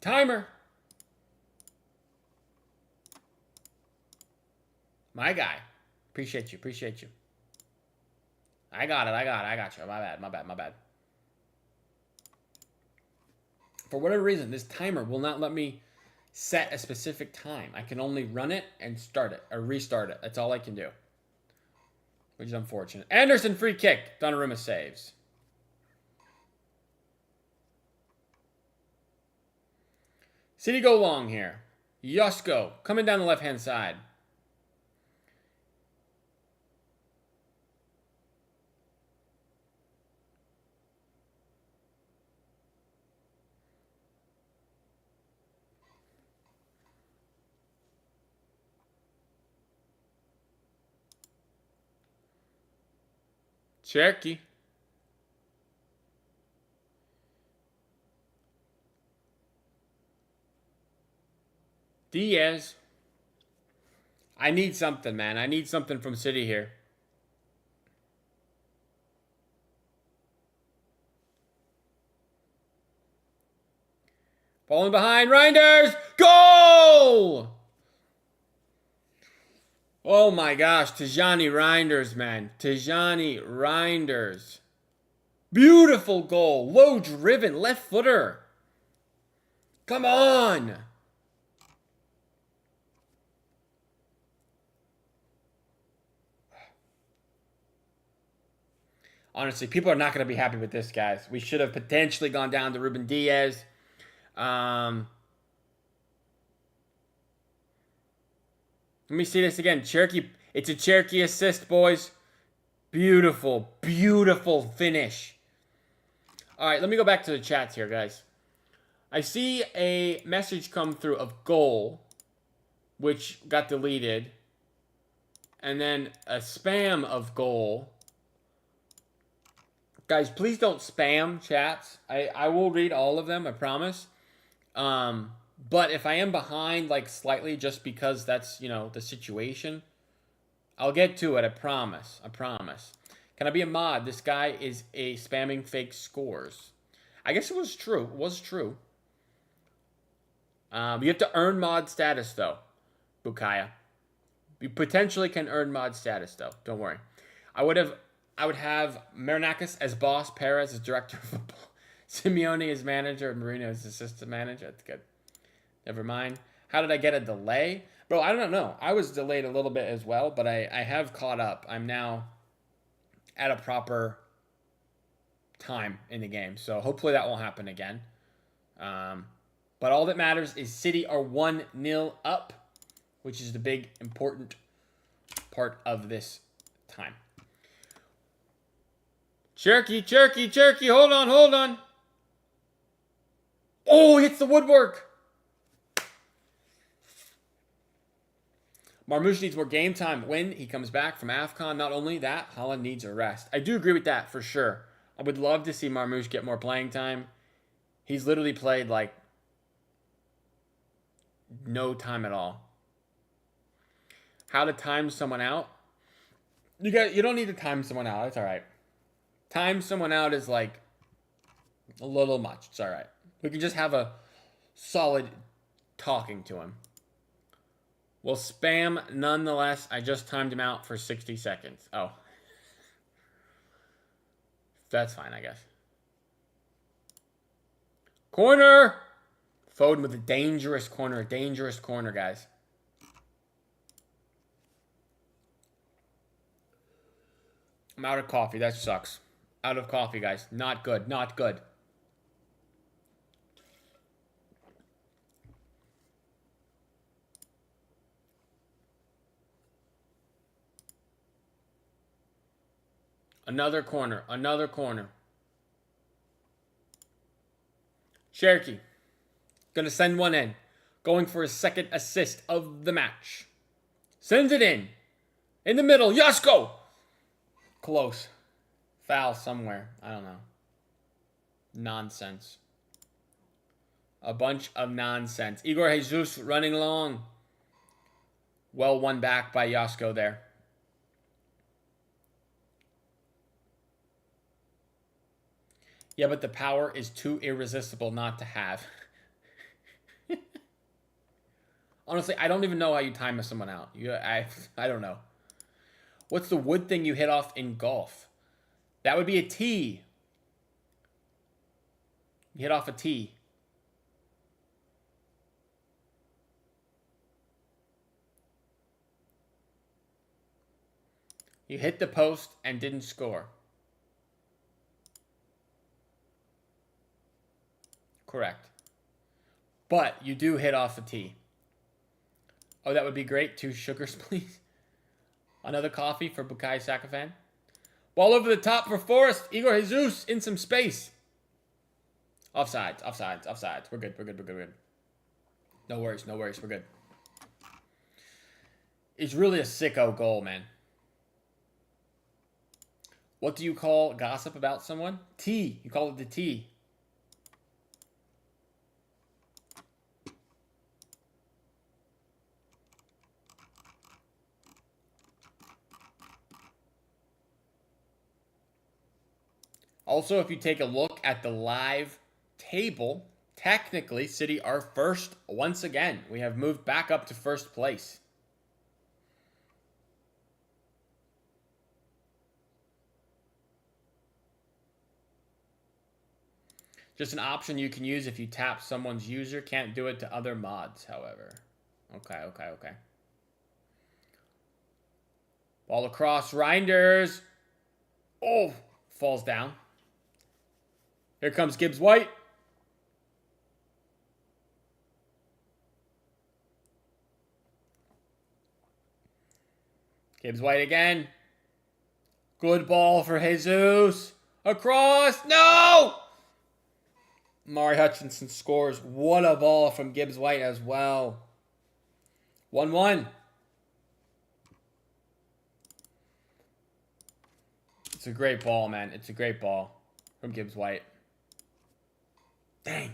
Timer. My guy. Appreciate you. Appreciate you. I got it. I got you. My bad. For whatever reason, this timer will not let me set a specific time. I can only run it and start it or restart it. That's all I can do. Which is unfortunate. Anderson free kick. Donnarumma saves. City go long here. Yosko coming down the left-hand side. Cherokee. Diaz. I need something, man. I need something from City here. Falling behind. Reinders. Goal! Oh my gosh. Tijani Reinders, man. Tijani Reinders. Beautiful goal. Low driven. Left footer. Come on. Honestly, people are not going to be happy with this, guys. We should have potentially gone down to Ruben Diaz. Let me see this again. Cherokee. It's a Cherokee assist, boys. Beautiful, beautiful finish. All right, let me go back to the chats here, guys. I see a message come through of goal, which got deleted. And then a spam of goal. Guys, please don't spam chats. I will read all of them, I promise. But if I am behind, like, slightly just because that's, you know, the situation, I'll get to it, I promise. I promise. Can I be a mod? This guy is a spamming fake scores. I guess it was true. It was true. You have to earn mod status, though, Bukaya. You potentially can earn mod status, though. Don't worry. I would have Marinakis as boss, Perez as director of football, Simeone as manager, and Marino as assistant manager. That's good. Never mind. How did I get a delay? Bro, I don't know. I was delayed a little bit as well, but I have caught up. I'm now at a proper time in the game, so hopefully that won't happen again. But all that matters is City are 1-0 up, which is the big, important part of this time. Cherokee, hold on. Oh, hits the woodwork. Marmouche needs more game time when he comes back from AFCON. Not only that, Haaland needs a rest. I do agree with that for sure. I would love to see Marmouche get more playing time. He's literally played like no time at all. How to time someone out? You don't need to time someone out. It's all right. Time someone out is like a little much. It's all right. We can just have a solid talking to him. Well, spam nonetheless. I just timed him out for 60 seconds. Oh. That's fine, I guess. Corner! Foden with a dangerous corner. Dangerous corner, guys. I'm out of coffee. That sucks. Out of coffee, guys. Not good. Not good. Another corner. Another corner. Cherokee. Gonna send one in. Going for his second assist of the match. Sends it in. In the middle. Yasko! Close. Foul somewhere. I don't know. Nonsense. A bunch of nonsense. Igor Jesus running along. Well won back by Yasko there. Yeah, but the power is too irresistible not to have. Honestly, I don't even know how you time someone out. I don't know. What's the wood thing you hit off in golf? That would be a tee. You hit off a tee. You hit the post and didn't score. Correct. But you do hit off a tee. Oh, that would be great. 2 sugars, please. Another coffee for Bukayo Saka fan. Ball over the top for Forrest. Igor Jesus in some space. Offsides. We're good. No worries. We're good. It's really a sicko goal, man. What do you call gossip about someone? Tea. You call it the tea. Also, if you take a look at the live table technically, City are first once again. We have moved back up to first place. Just an option you can use if you tap someone's user. Can't do it to other mods, however. Okay. Ball across. Reinders. Oh, falls down. Here comes Gibbs White. Gibbs White again. Good ball for Jesus. Across. No! Mari Hutchinson scores. What a ball from Gibbs White as well. 1-1. It's a great ball, man. It's a great ball from Gibbs White. Dang.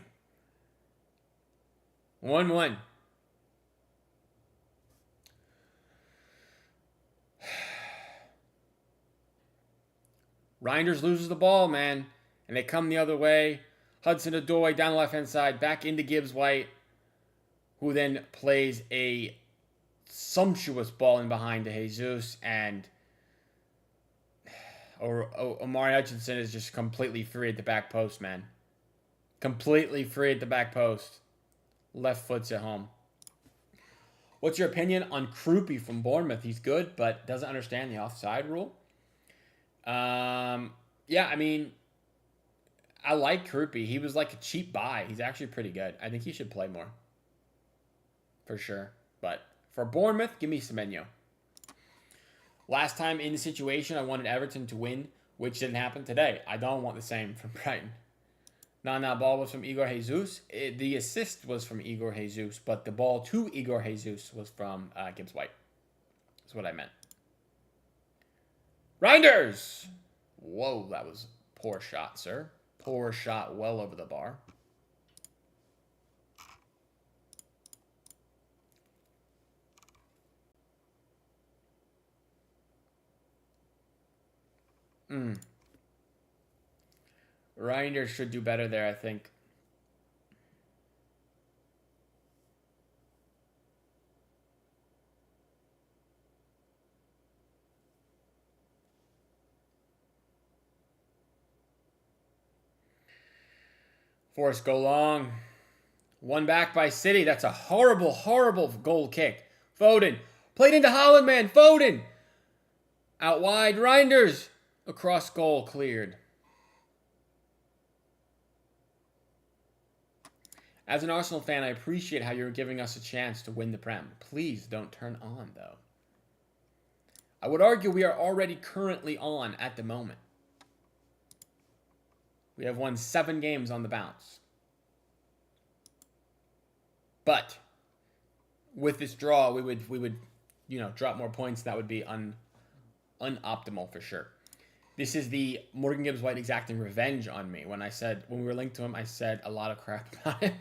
1-1. Reinders loses the ball, man. And they come the other way. Hudson-Odoi down the left-hand side. Back into Gibbs White. Who then plays a sumptuous ball in behind to Jesus. And Omari Hutchinson is just completely free at the back post, man. Completely free at the back post. Left foot's at home. What's your opinion on Krupi from Bournemouth? He's good, but doesn't understand the offside rule. Yeah, I mean, I like Krupi. He was like a cheap buy. He's actually pretty good. I think he should play more. For sure. But for Bournemouth, give me Semenyo. Last time in the situation, I wanted Everton to win, which didn't happen today. I don't want the same from Brighton. That ball was from Igor Jesus. The assist was from Igor Jesus, but the ball to Igor Jesus was from Gibbs White. That's what I meant. Reinders! Whoa, that was a poor shot, sir. Poor shot well over the bar. Reinders should do better there, I think. Forrest go long. One back by City. That's a horrible, horrible goal kick. Foden. Played into Holland, man. Foden. Out wide. Reinders. Across goal. Cleared. As an Arsenal fan, I appreciate how you're giving us a chance to win the Prem. Please don't turn on, though. I would argue we are already currently on at the moment. We have won 7 games on the bounce. But with this draw, we would drop more points. That would be unoptimal for sure. This is the Morgan Gibbs White exacting revenge on me. When we were linked to him, I said a lot of crap about him.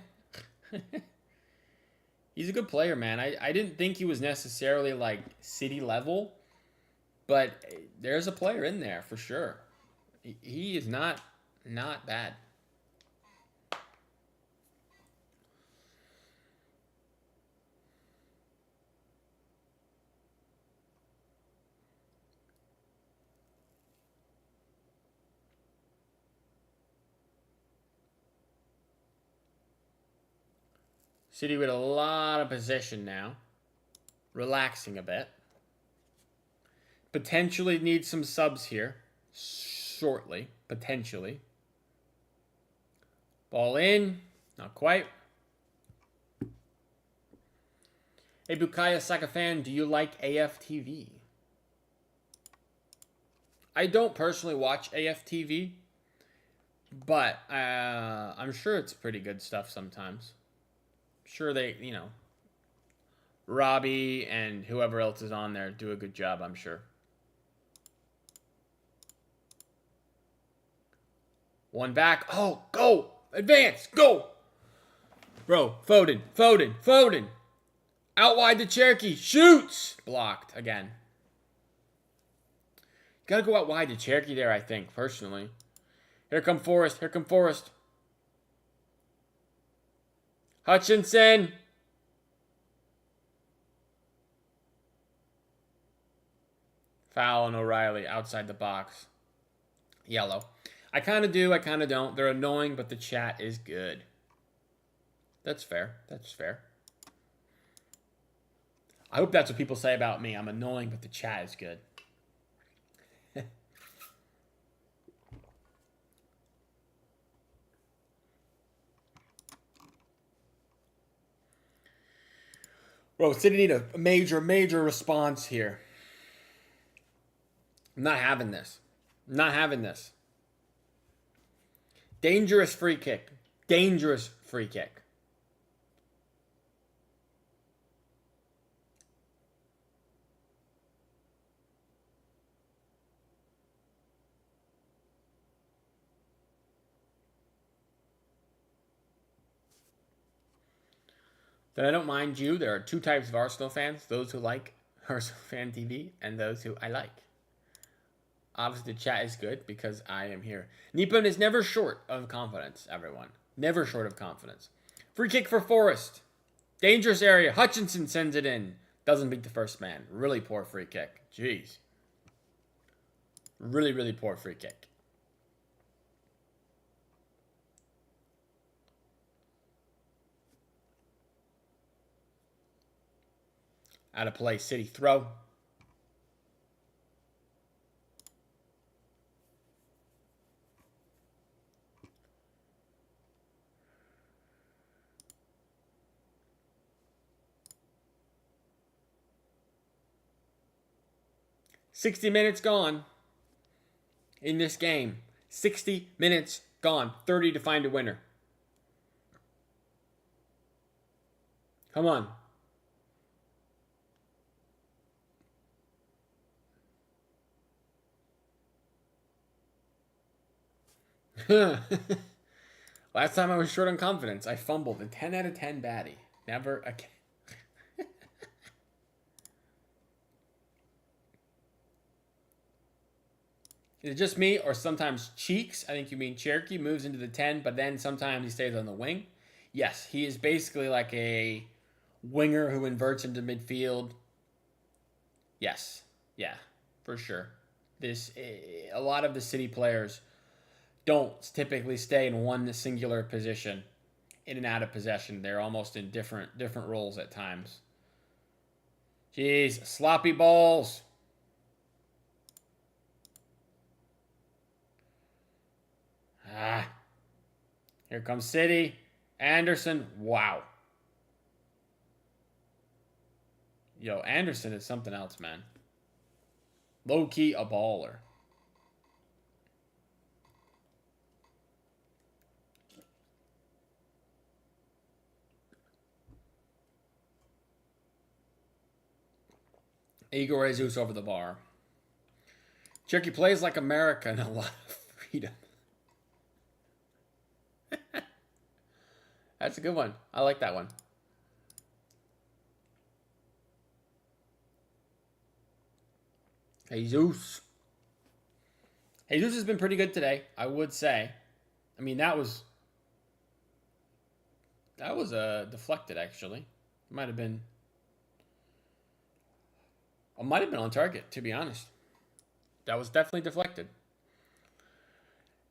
He's a good player, man. I didn't think he was necessarily like City level, but there's a player in there for sure. He is not bad. City with a lot of possession now. Relaxing a bit. Potentially need some subs here. Shortly. Potentially. Ball in. Not quite. Hey, Bukayo Saka fan, do you like AFTV? I don't personally watch AFTV, but I'm sure it's pretty good stuff sometimes. Sure they, Robbie and whoever else is on there do a good job, I'm sure. One back. Oh, go! Advance! Go! Bro, Foden! Out wide to Cherokee. Shoots! Blocked again. Gotta go out wide to Cherokee there, I think, personally. Here come Forrest. Hutchinson. Foul on O'Reilly outside the box. Yellow. I kind of do, I kind of don't. They're annoying, but the chat is good. That's fair. That's fair. I hope that's what people say about me. I'm annoying, but the chat is good. Bro, City need a major response here. I'm not having this. I'm not having this. Dangerous free kick. Dangerous free kick. Then I don't mind you. There are two types of Arsenal fans. Those who like Arsenal Fan TV and those who I like. Obviously, the chat is good because I am here. Nipun is never short of confidence, everyone. Never short of confidence. Free kick for Forest. Dangerous area. Hutchinson sends it in. Doesn't beat the first man. Really poor free kick. Jeez. Really poor free kick. Out of play, City throw. $60 minutes gone in this game. 60 minutes gone. 30 to find a winner. Come on. Last time I was short on confidence, I fumbled. A 10 out of 10 baddie. Never again. Is it just me or sometimes Cheeks? I think you mean Cherokee moves into the 10, but then sometimes he stays on the wing. Yes, he is basically like a winger who inverts into midfield. Yes. Yeah, for sure. A lot of the City players don't typically stay in one singular position in and out of possession. They're almost in different roles at times. Jeez, sloppy balls. Here comes City. Anderson. Wow. Yo, Anderson is something else, man. Low-key a baller. Igor Jesus over the bar. Cherokee plays like America and a lot of freedom. That's a good one. I like that one. Jesus. Jesus has been pretty good today, I would say. I mean, that was deflected, actually. It might have been on target, to be honest. That was definitely deflected.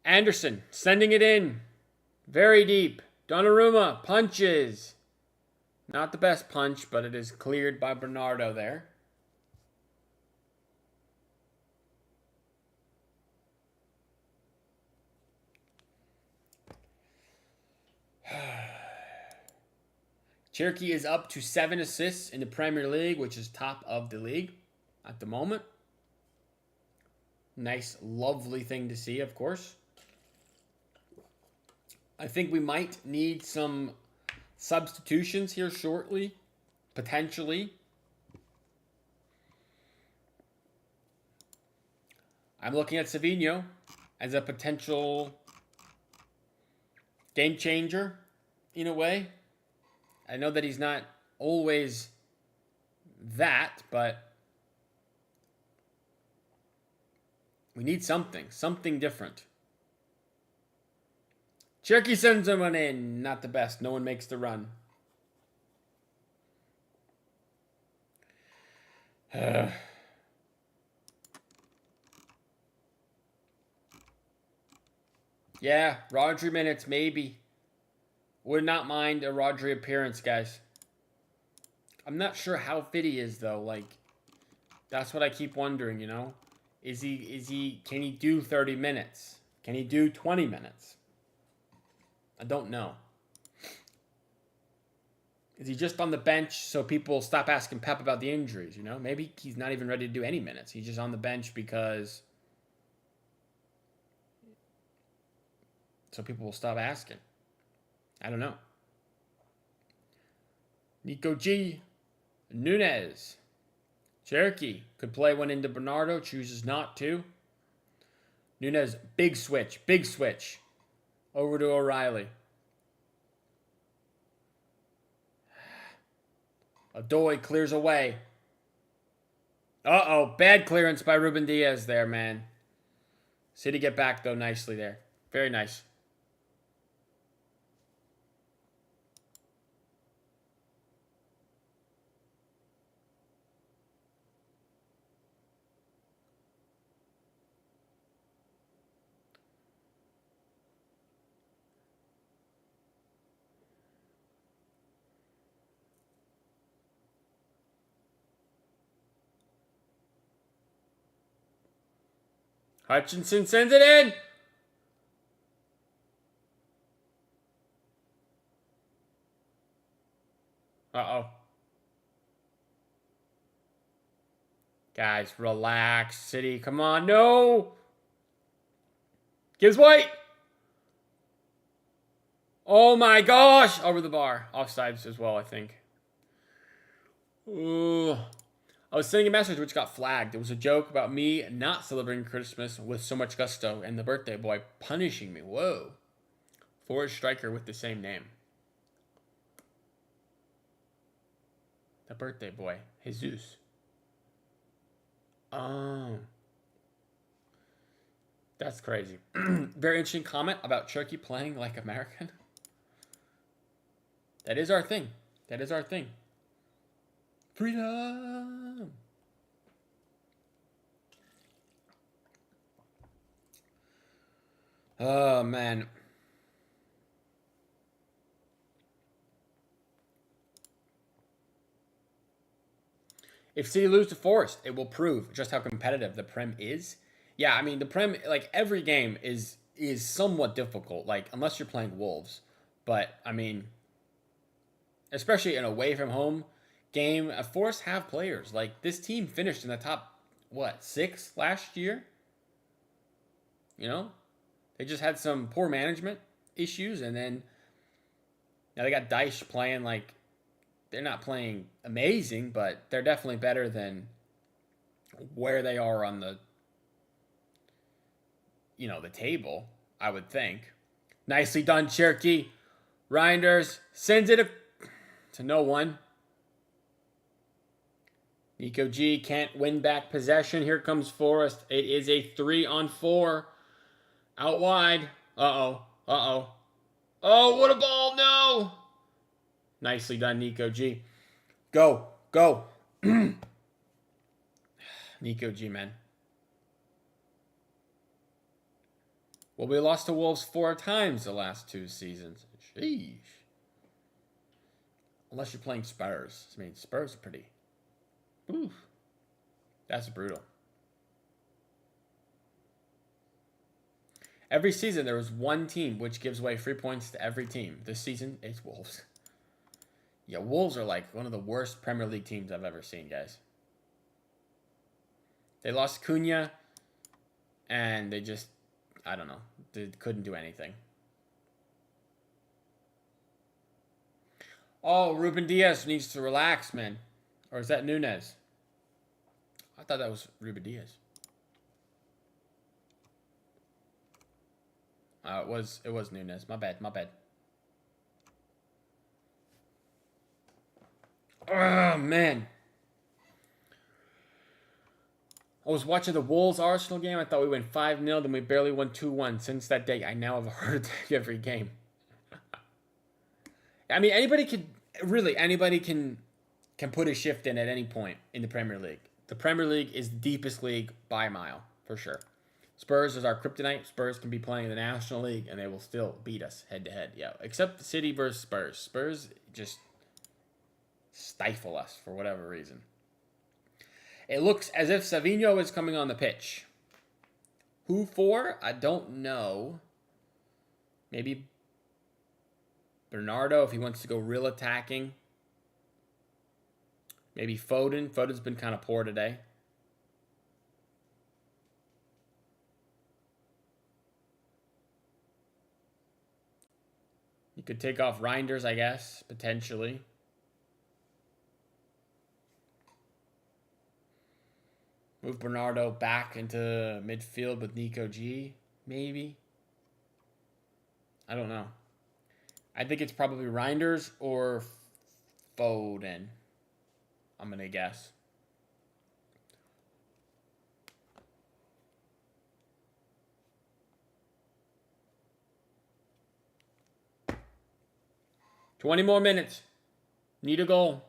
Anderson sending it in. Very deep. Donnarumma punches. Not the best punch, but it is cleared by Bernardo there. Cherokee is up to 7 assists in the Premier League, which is top of the league at the moment. Nice, lovely thing to see, of course. I think we might need some substitutions here shortly, potentially. I'm looking at Savinho as a potential game changer in a way. I know that he's not always that, but we need something different. Cherokee sends someone in. Not the best. No one makes the run. Yeah, Rodri minutes, maybe. Would not mind a Rodri appearance, guys. I'm not sure how fit he is, though. Like, that's what I keep wondering, you know? Can he do 30 minutes? Can he do 20 minutes? I don't know. Is he just on the bench so people stop asking Pep about the injuries, you know? Maybe he's not even ready to do any minutes. He's just on the bench because... so people will stop asking. I don't know. Nico G. Nunez. Cherokee could play one into Bernardo. Chooses not to. Nunez, big switch. Big switch. Over to O'Reilly. Adoy clears away. Uh-oh. Bad clearance by Ruben Diaz there, man. City get back, though, nicely there. Very nice. Hutchinson sends it in. Uh-oh. Guys, relax. City, come on. No. Gibbs White. Oh my gosh. Over the bar. Offsides as well, I think. Ooh. I was sending a message which got flagged. It was a joke about me not celebrating Christmas with so much gusto and the birthday boy punishing me. Whoa. Forward striker with the same name. The birthday boy. Jesus. Oh. That's crazy. Very interesting comment about Cherokee playing like American. That is our thing. That is our thing. Freedom. Oh, man. If City lose to Forest, it will prove just how competitive the Prem is. Yeah, I mean, the Prem, like, every game is somewhat difficult, like, unless you're playing Wolves. But, I mean, especially an away from home game, Forest have players. Like, this team finished in the top, 6 last year? You know? They just had some poor management issues, and then now they got Dyche playing like... they're not playing amazing, but they're definitely better than where they are on the, the table, I would think. Nicely done, Cherokee. Reinders sends it to no one. Nico G can't win back possession. Here comes Forrest. It is a 3-on-4. Out wide. Uh-oh. Uh-oh. Oh, what a ball. No. Nicely done, Nico G. Go. Go. Nico G, man. Well, we lost to Wolves 4 times the last 2 seasons. Sheesh. Unless you're playing Spurs. I mean, Spurs are pretty... oof. That's brutal. Every season, there was one team which gives away free points to every team. This season, it's Wolves. Yeah, Wolves are like one of the worst Premier League teams I've ever seen, guys. They lost Cunha, and they just, I don't know, they couldn't do anything. Oh, Ruben Diaz needs to relax, man. Or is that Nunez? I thought that was Ruben Diaz. It was Nunez. My bad. Oh, man. I was watching the Wolves-Arsenal game. I thought we went 5-0, then we barely won 2-1. Since that day, I now have a heart attack every game. I mean, anybody can put a shift in at any point in the Premier League. The Premier League is the deepest league by a mile, for sure. Spurs is our kryptonite. Spurs can be playing in the National League, and they will still beat us head-to-head. Yeah, except the City versus Spurs. Spurs just stifle us for whatever reason. It looks as if Savinho is coming on the pitch. Who for? I don't know. Maybe Bernardo if he wants to go real attacking. Maybe Foden. Foden's been kind of poor today. You could take off Reinders, I guess, potentially. Move Bernardo back into midfield with Nico G, maybe. I don't know. I think it's probably Reinders or Foden. I'm going to guess. $20 more minutes. Need a goal.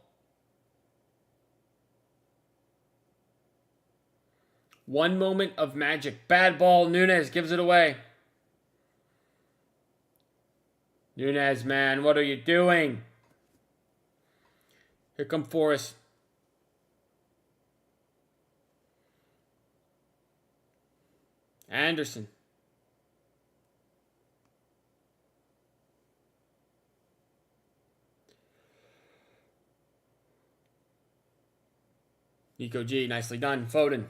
One moment of magic. Bad ball. Nunez gives it away. Nunez, man, what are you doing? Here come Forrest. Anderson. Nico G, nicely done. Foden.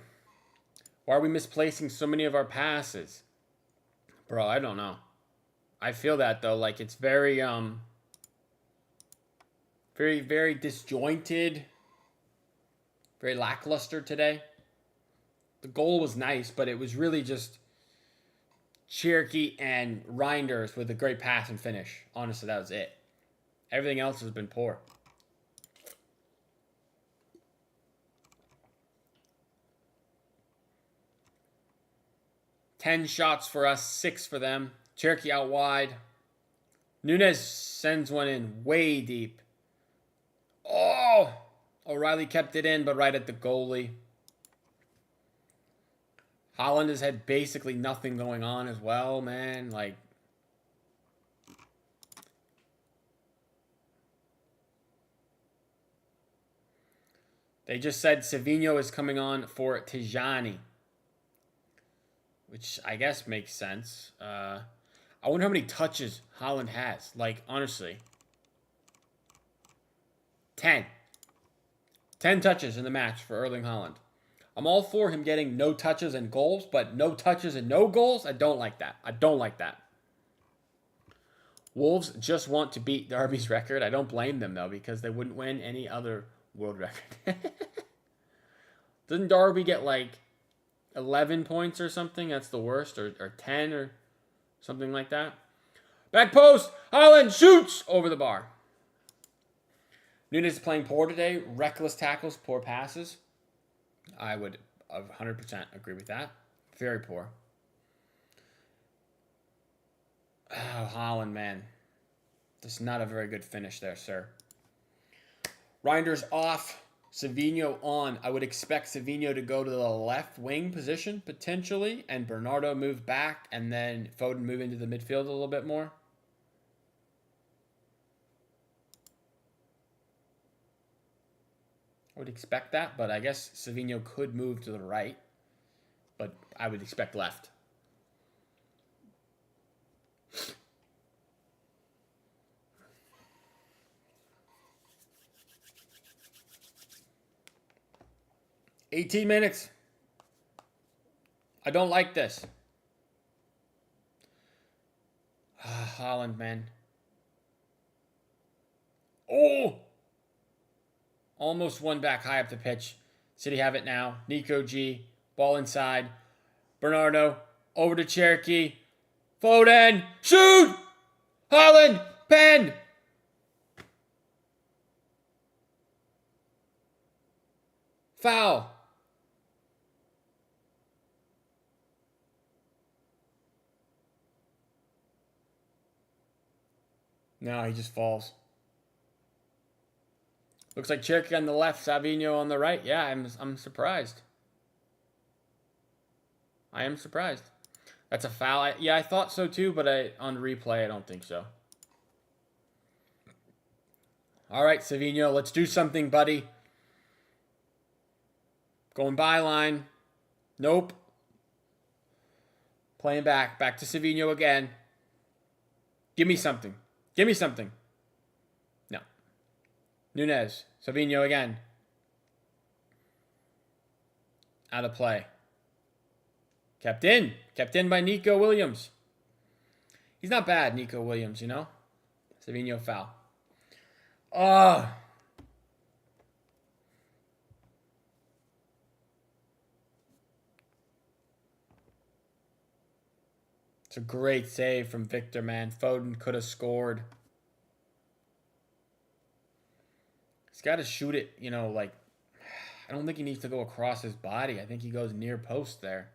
Why are we misplacing so many of our passes? Bro, I don't know. I feel that, though. Like, it's very, very disjointed. Very lackluster today. The goal was nice, but it was really just Cherokee and Reinders with a great pass and finish. Honestly, that was it. Everything else has been poor. Ten shots for us, 6 for them. Cherokee out wide. Nunez sends one in way deep. Oh! O'Reilly kept it in, but right at the goalie. Holland has had basically nothing going on as well, man. Like, they just said Savinho is coming on for Tijani, which I guess makes sense. I wonder how many touches Holland has. Like, honestly. 10. 10 touches in the match for Erling Haaland. I'm all for him getting no touches and goals, but no touches and no goals? I don't like that. I don't like that. Wolves just want to beat Derby's record. I don't blame them, though, because they wouldn't win any other world record. Doesn't Derby get, like, 11 points or something? That's the worst. Or 10 or something like that. Back post. Haaland shoots over the bar. Nunez is playing poor today. Reckless tackles, poor passes. I would 100% agree with that. Very poor. Oh, Haaland, man. This is not a very good finish there, sir. Reinders off. Savinho on. I would expect Savinho to go to the left wing position, potentially, and Bernardo move back, and then Foden move into the midfield a little bit more. I would expect that, but I guess Savinho could move to the right. But I would expect left. $18 minutes. I don't like this. Haaland, man. Oh! Almost one back high up the pitch. City have it now. Nico G. Ball inside. Bernardo. Over to Cherokee. Foden. Shoot! Haaland. Pen. Foul. No, he just falls. Looks like Cherky on the left, Savino on the right. Yeah, I'm surprised. I am surprised. That's a foul. Yeah, I thought so too, but on replay, I don't think so. All right, Savino, let's do something, buddy. Going byline. Nope. Playing back. Back to Savino again. Give me something. Give me something. No. Nunez. Savino again. Out of play. Kept in. Kept in by Nico Williams. He's not bad, Nico Williams, you know? Savino foul. Oh. It's a great save from Victor, man. Foden could have scored. He's got to shoot it, you know, like, I don't think he needs to go across his body. I think he goes near post there.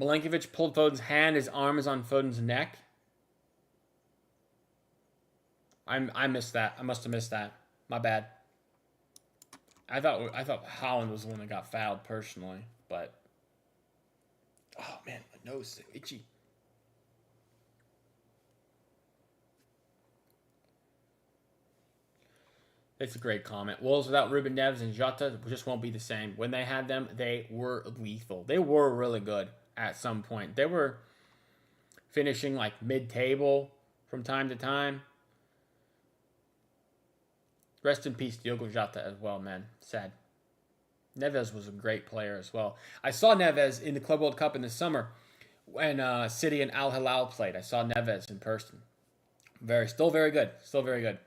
Milenkovic pulled Foden's hand. His arm is on Foden's neck. I missed that. I must have missed that. My bad. I thought Holland was the one that got fouled personally, but oh man, my nose is so itchy. It's a great comment. Wolves without Ruben Neves and Jota just won't be the same. When they had them, they were lethal. They were really good at some point. They were finishing like mid-table from time to time. Rest in peace, Diogo Jota as well, man. Sad. Neves was a great player as well. I saw Neves in the Club World Cup in the summer when City and Al Hilal played. I saw Neves in person. Still very good. Still very good.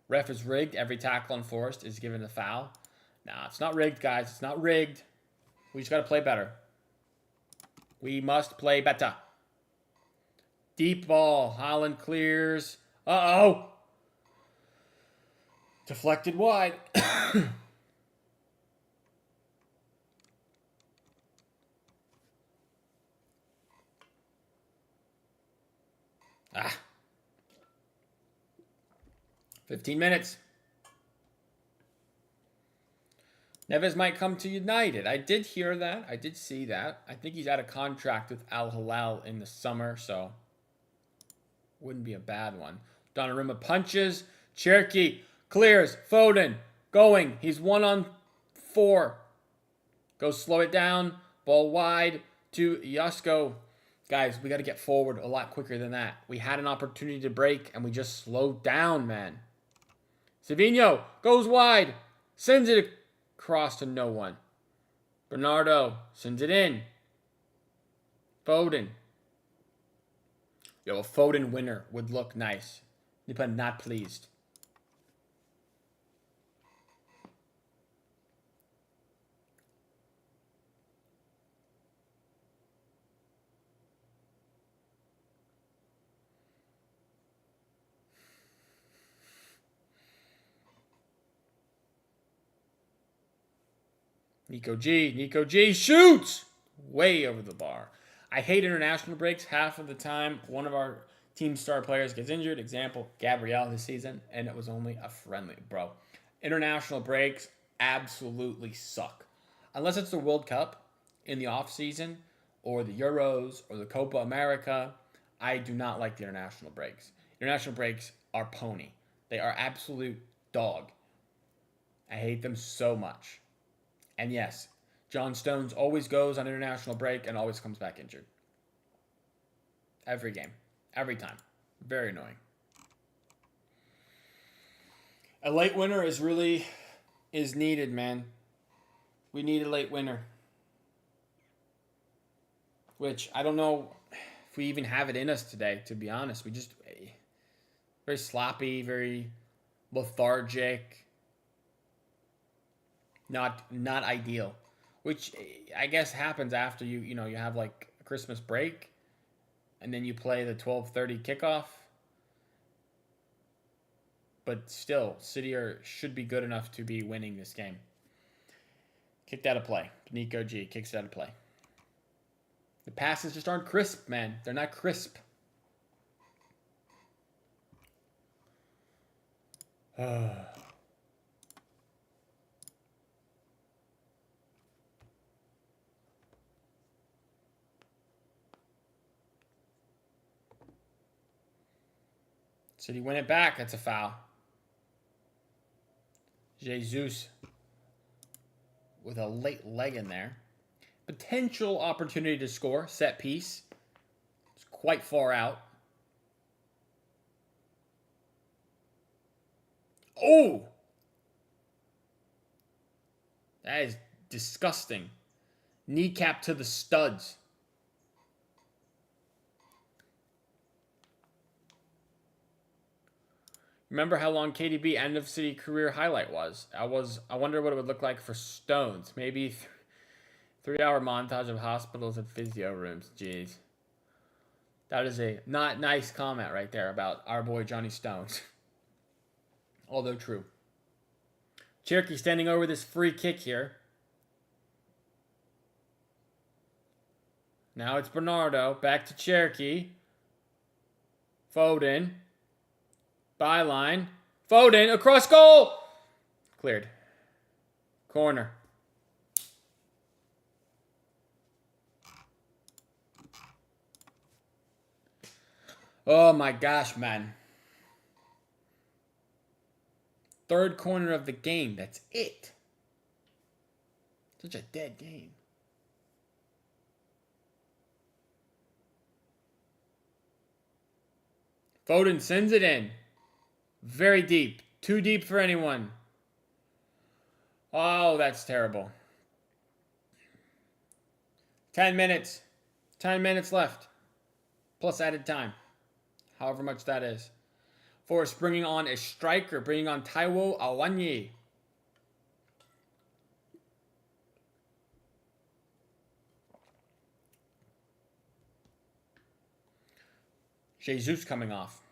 Ref is rigged. Every tackle on Forest is given the foul. Nah, it's not rigged, guys. It's not rigged. We just got to play better. We must play better. Deep ball. Holland clears. Uh-oh. Deflected wide. Ah. 15 minutes. Neves might come to United. I did hear that. I did see that. I think he's out of contract with Al Hilal in the summer, so wouldn't be a bad one. Donnarumma punches. Cherky clears. Foden going. He's 1-on-4. Go slow it down. Ball wide to Yasko. Guys, we got to get forward a lot quicker than that. We had an opportunity to break, and we just slowed down, man. Savino goes wide. Sends it across to no one. Bernardo sends it in. Foden. Yo, a Foden winner would look nice. But not pleased. Nico G shoots! Way over the bar. I hate international breaks. Half of the time, one of our team star players gets injured. Example, Gabriel this season, and it was only a friendly, bro. International breaks absolutely suck. Unless it's the World Cup in the off season, or the Euros, or the Copa America, I do not like the international breaks. International breaks are pony. They are absolute dog. I hate them so much. And yes, John Stones always goes on international break and always comes back injured. Every game. Every time. Very annoying. A late winner is needed, man. We need a late winner. Which, I don't know if we even have it in us today, to be honest. We just, very sloppy, very lethargic. Not ideal, which I guess happens after you have like a Christmas break, and then you play the 12:30 kickoff. But still, City should be good enough to be winning this game. Kicked out of play. Nico G kicks it out of play. The passes just aren't crisp, man. They're not crisp. City win it back. That's a foul. Jesus with a late leg in there. Potential opportunity to score. Set piece. It's quite far out. Oh! That is disgusting. Kneecap to the studs. Remember how long KDB end of city career highlight was? I wonder what it would look like for Stones. Maybe 3-hour montage of hospitals and physio rooms. Jeez. That is a not nice comment right there about our boy Johnny Stones. Although true. Cherokee standing over this free kick here. Now it's Bernardo. Back to Cherokee. Foden. Byline. Foden. Across goal. Cleared. Corner. Oh my gosh, man. Third corner of the game. That's it. Such a dead game. Foden sends it in. Very deep. Too deep for anyone. Oh, that's terrible. 10 minutes. 10 minutes left. Plus added time. However much that is. Forest bringing on a striker. Bringing on Taiwo Awanye. Jesus coming off.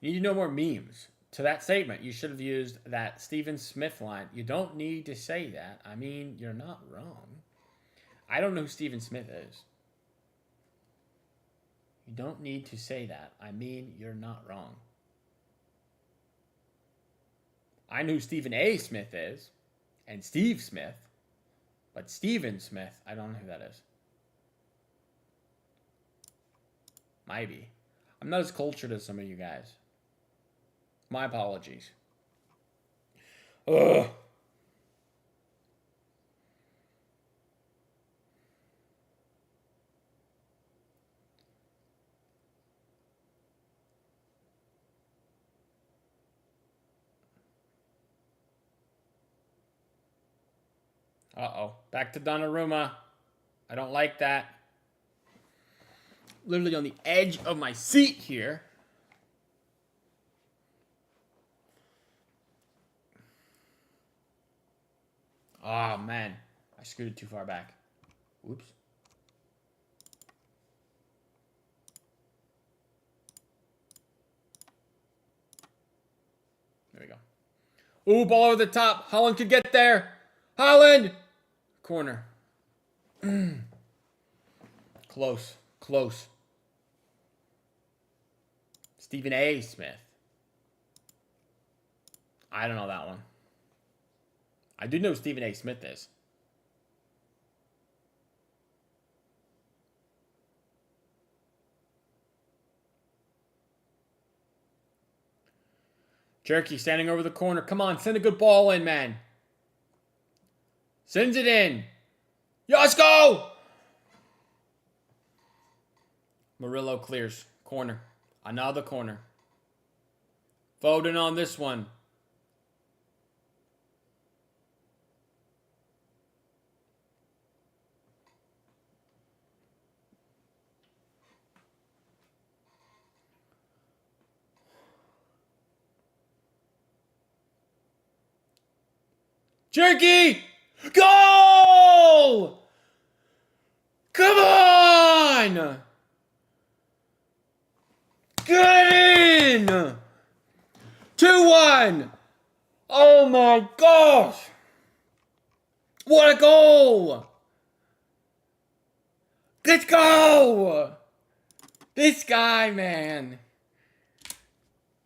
You need to know more memes. To that statement, you should have used that Stephen Smith line. You don't need to say that. I mean, you're not wrong. I don't know who Stephen Smith is. You don't need to say that. I mean, you're not wrong. I know who Stephen A. Smith is. And Steve Smith. But Stephen Smith, I don't know who that is. Maybe. I'm not as cultured as some of you guys. My apologies. Ugh. Uh-oh. Back to Donnarumma. I don't like that. Literally on the edge of my seat here. Oh, man. I scooted too far back. Whoops. There we go. Ooh, ball over the top. Holland could get there. Holland! Corner. Close. Close. Stephen A. Smith. I don't know that one. I do know who Stephen A. Smith is. Cherokee standing over the corner. Come on, send a good ball in, man. Sends it in. Let's go! Murillo clears. Corner. Another corner. Foden on this one. Cherokee! Goal! Come on! Get in! 2-1! Oh my gosh! What a goal! Let's go! This guy, man.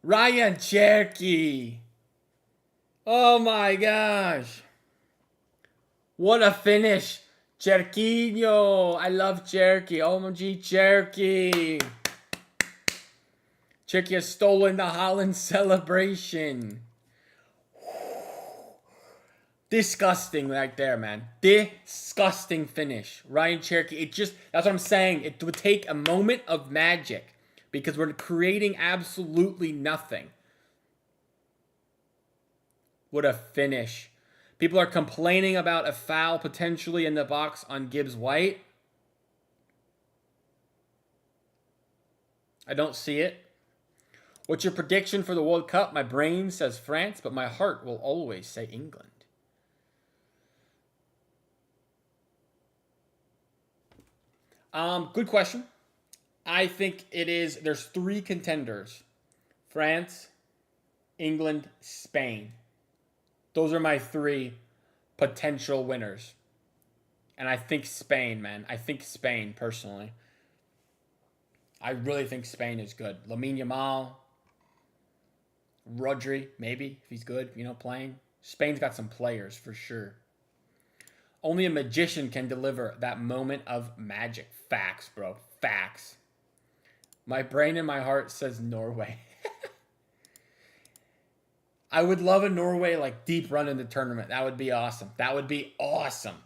Ryan Cherokee. Oh my gosh. What a finish Cherquinho. I love Cherky. OMG Cherky. Cherky has stolen the Holland celebration. Disgusting right there, man. Disgusting finish. Ryan Cherky. It just, that's what I'm saying. It would take a moment of magic because we're creating absolutely nothing. What a finish. People are complaining about a foul potentially in the box on Gibbs White. I don't see it. What's your prediction for the World Cup? My brain says France, but my heart will always say England. Good question. I think it is, there's 3 contenders. France, England, Spain. Those are my 3 potential winners. And I think Spain, man. I think Spain, personally. I really think Spain is good. Lamine Yamal, Rodri, maybe, if he's good, playing. Spain's got some players, for sure. Only a magician can deliver that moment of magic. Facts, bro. Facts. My brain and my heart says Norway. I would love a Norway, deep run in the tournament. That would be awesome. That would be awesome.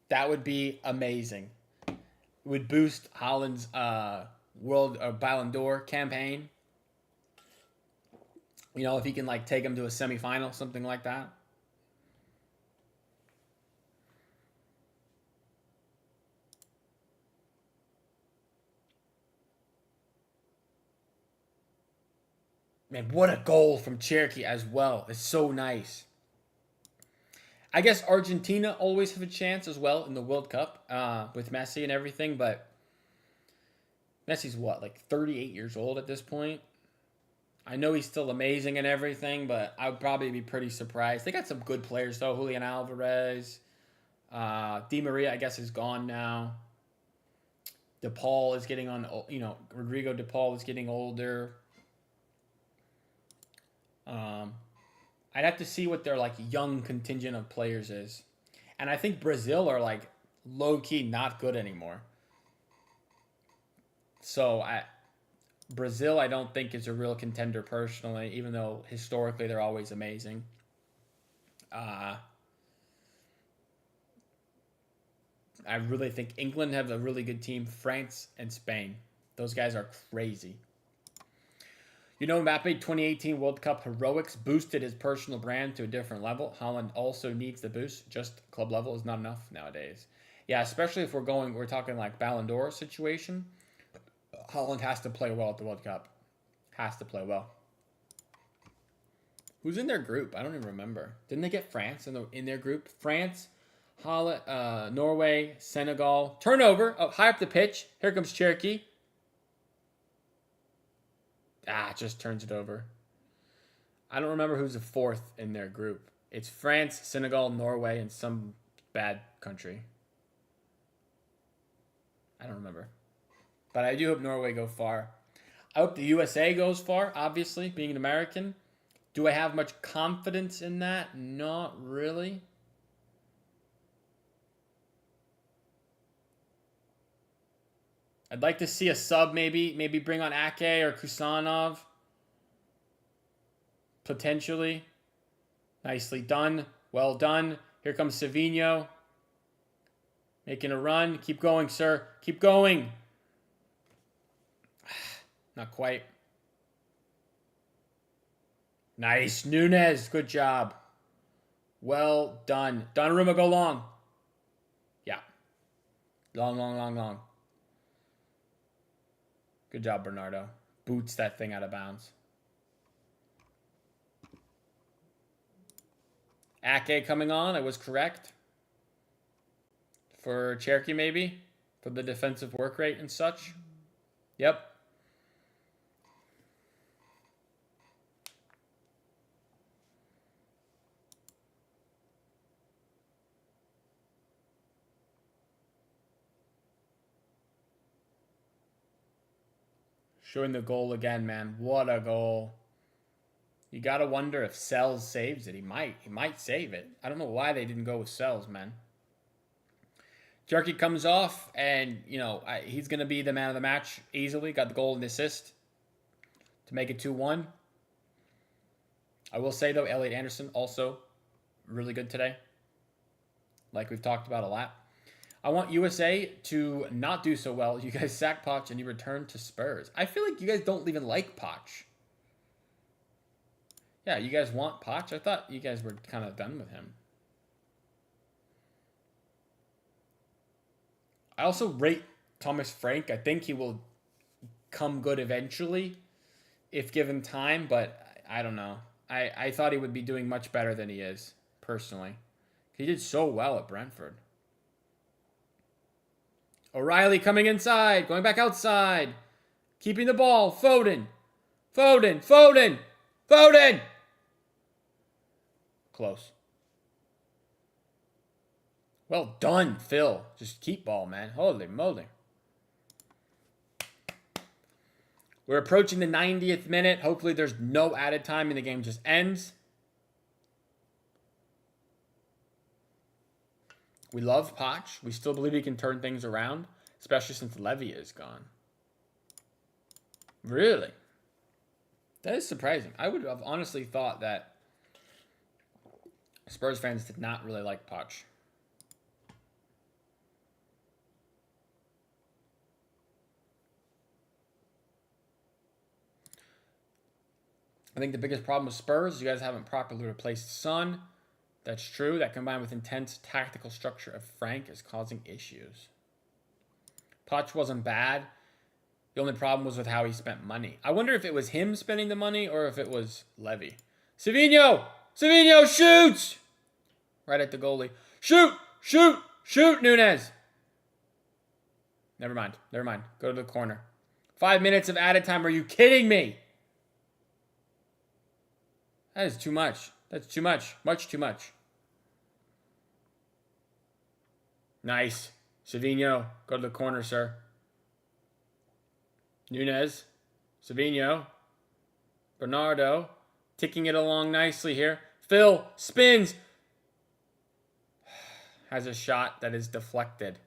That would be amazing. It would boost Holland's World Ballon d'Or campaign. If he can, take him to a semifinal, something like that. Man, what a goal from Cherky as well. It's so nice. I guess Argentina always have a chance as well in the World Cup with Messi and everything, but Messi's what, 38 years old at this point? I know he's still amazing and everything, but I would probably be pretty surprised. They got some good players, though. Julian Alvarez. Di Maria, I guess, is gone now. DePaul is getting on, Rodrigo DePaul is getting older. I'd have to see what their young contingent of players is. And I think Brazil are low-key not good anymore. So Brazil I don't think is a real contender personally, even though historically they're always amazing. I really think England have a really good team. France and Spain. Those guys are crazy. Mbappe 2018 World Cup heroics boosted his personal brand to a different level. Holland also needs the boost. Just club level is not enough nowadays. Yeah, especially if we're talking Ballon d'Or situation. Holland has to play well at the World Cup. Has to play well. Who's in their group? I don't even remember. Didn't they get France in their group? France, Holland, Norway, Senegal. Turnover. Oh, high up the pitch. Here comes Cherky. Just turns it over. I don't remember who's the 4th in their group. It's France, Senegal, Norway, and some bad country. I don't remember. But I do hope Norway go far. I hope the USA goes far, obviously, being an American. Do I have much confidence in that? Not really. I'd like to see a sub maybe. Maybe bring on Ake or Kusanov. Potentially. Nicely done. Well done. Here comes Savinho. Making a run. Keep going, sir. Keep going. Not quite. Nice. Nunes. Good job. Well done. Donnarumma, go long. Yeah. Long, long, long, long. Good job, Bernardo. Boots that thing out of bounds. Ake coming on. I was correct. For Cherky, maybe. For the defensive work rate and such. Yep. Showing the goal again, man. What a goal. You got to wonder if Sells saves it. He might. He might save it. I don't know why they didn't go with Sells, man. Turkey comes off, and, you know, he's going to be the man of the match easily. Got the goal and assist to make it 2-1. I will say, though, Elliot Anderson also really good today, like we've talked about a lot. I want USA to not do so well. You guys sack Poch and you return to Spurs. I feel like you guys don't even like Poch. Yeah, you guys want Poch? I thought you guys were kind of done with him. I also rate Thomas Frank. I think he will come good eventually if given time, but I don't know. I thought he would be doing much better than he is, personally. He did so well at Brentford. O'Reilly coming inside, going back outside, keeping the ball. Foden. Foden. Foden. Foden. Close. Well done, Phil. Just keep ball, man. Holy moly. We're approaching the 90th minute. Hopefully there's no added time and the game just ends. We love Poch. We still believe he can turn things around, especially since Levy is gone. Really? That is surprising. I would have honestly thought that Spurs fans did not really like Poch. I think the biggest problem with Spurs is you guys haven't properly replaced Son. That's true. That combined with intense tactical structure of Frank is causing issues. Poch wasn't bad. The only problem was with how he spent money. I wonder if it was him spending the money or if it was Levy. Savinho! Savinho shoots! Right at the goalie. Shoot! Shoot! Shoot, Nunez! Never mind. Never mind. Go to the corner. 5 minutes of added time. Are you kidding me? That is too much. That's too much. Much too much. Nice. Savinho, go to the corner, sir. Nunez. Savinho. Bernardo. Ticking it along nicely here. Phil spins. Has a shot that is deflected.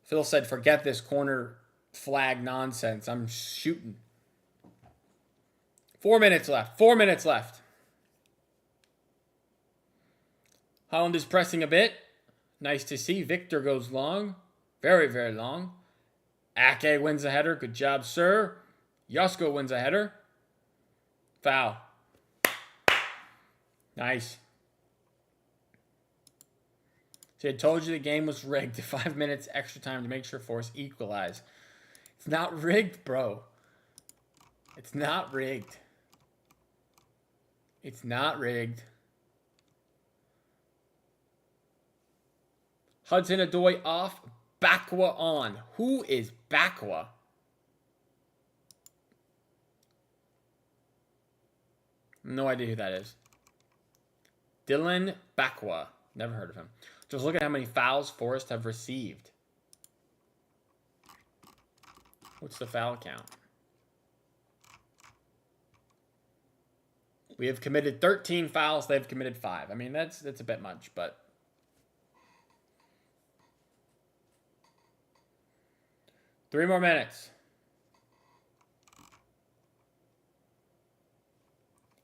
Phil said, forget this corner flag nonsense. I'm shooting. 4 minutes left. 4 minutes left. Holland is pressing a bit. Nice to see. Victor goes long. Very, very long. Ake wins a header. Good job, sir. Josko wins a header. Foul. Nice. See, I told you the game was rigged. 5 minutes extra time to make sure Force equalize. It's not rigged, bro. It's not rigged. It's not rigged. Hudson-Odoi off. Bakwa on. Who is Bakwa? No idea who that is. Dylan Bakwa. Never heard of him. Just look at how many fouls Forest have received. What's the foul count? We have committed 13 fouls. They've committed 5. I mean, that's a bit much, but... Three more minutes.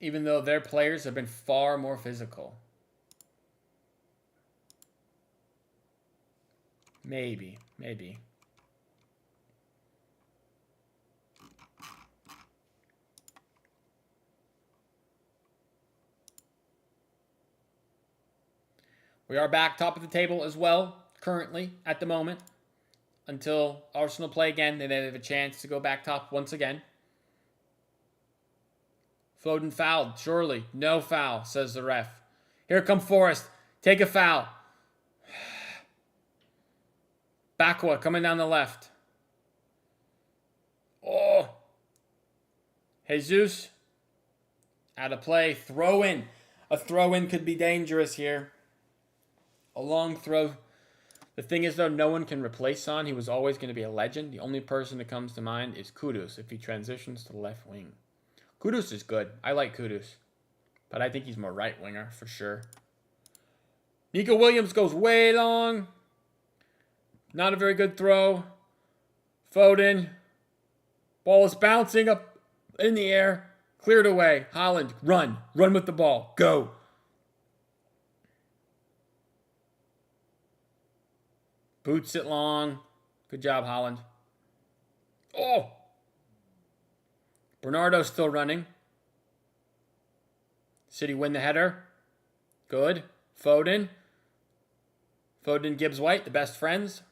Even though their players have been far more physical. Maybe. We are back top of the table as well, currently, at the moment. Until Arsenal play again, then they have a chance to go back top once again. Foden fouled, surely. No foul, says the ref. Here come Forest. Take a foul. Bakwa coming down the left. Oh. Jesus. Out of play. Throw in. A throw in could be dangerous here. A long throw. The thing is, though, no one can replace Son. He was always going to be a legend. The only person that comes to mind is Kudus if he transitions to the left wing. Kudus is good. I like Kudus. But I think he's more right winger for sure. Nico Williams goes way long. Not a very good throw. Foden. Ball is bouncing up in the air. Cleared away. Haaland, run. Run with the ball. Go. Boots it long. Good job, Haaland. Oh! Bernardo's still running. City win the header. Good. Foden. Foden, Gibbs White, the best friends.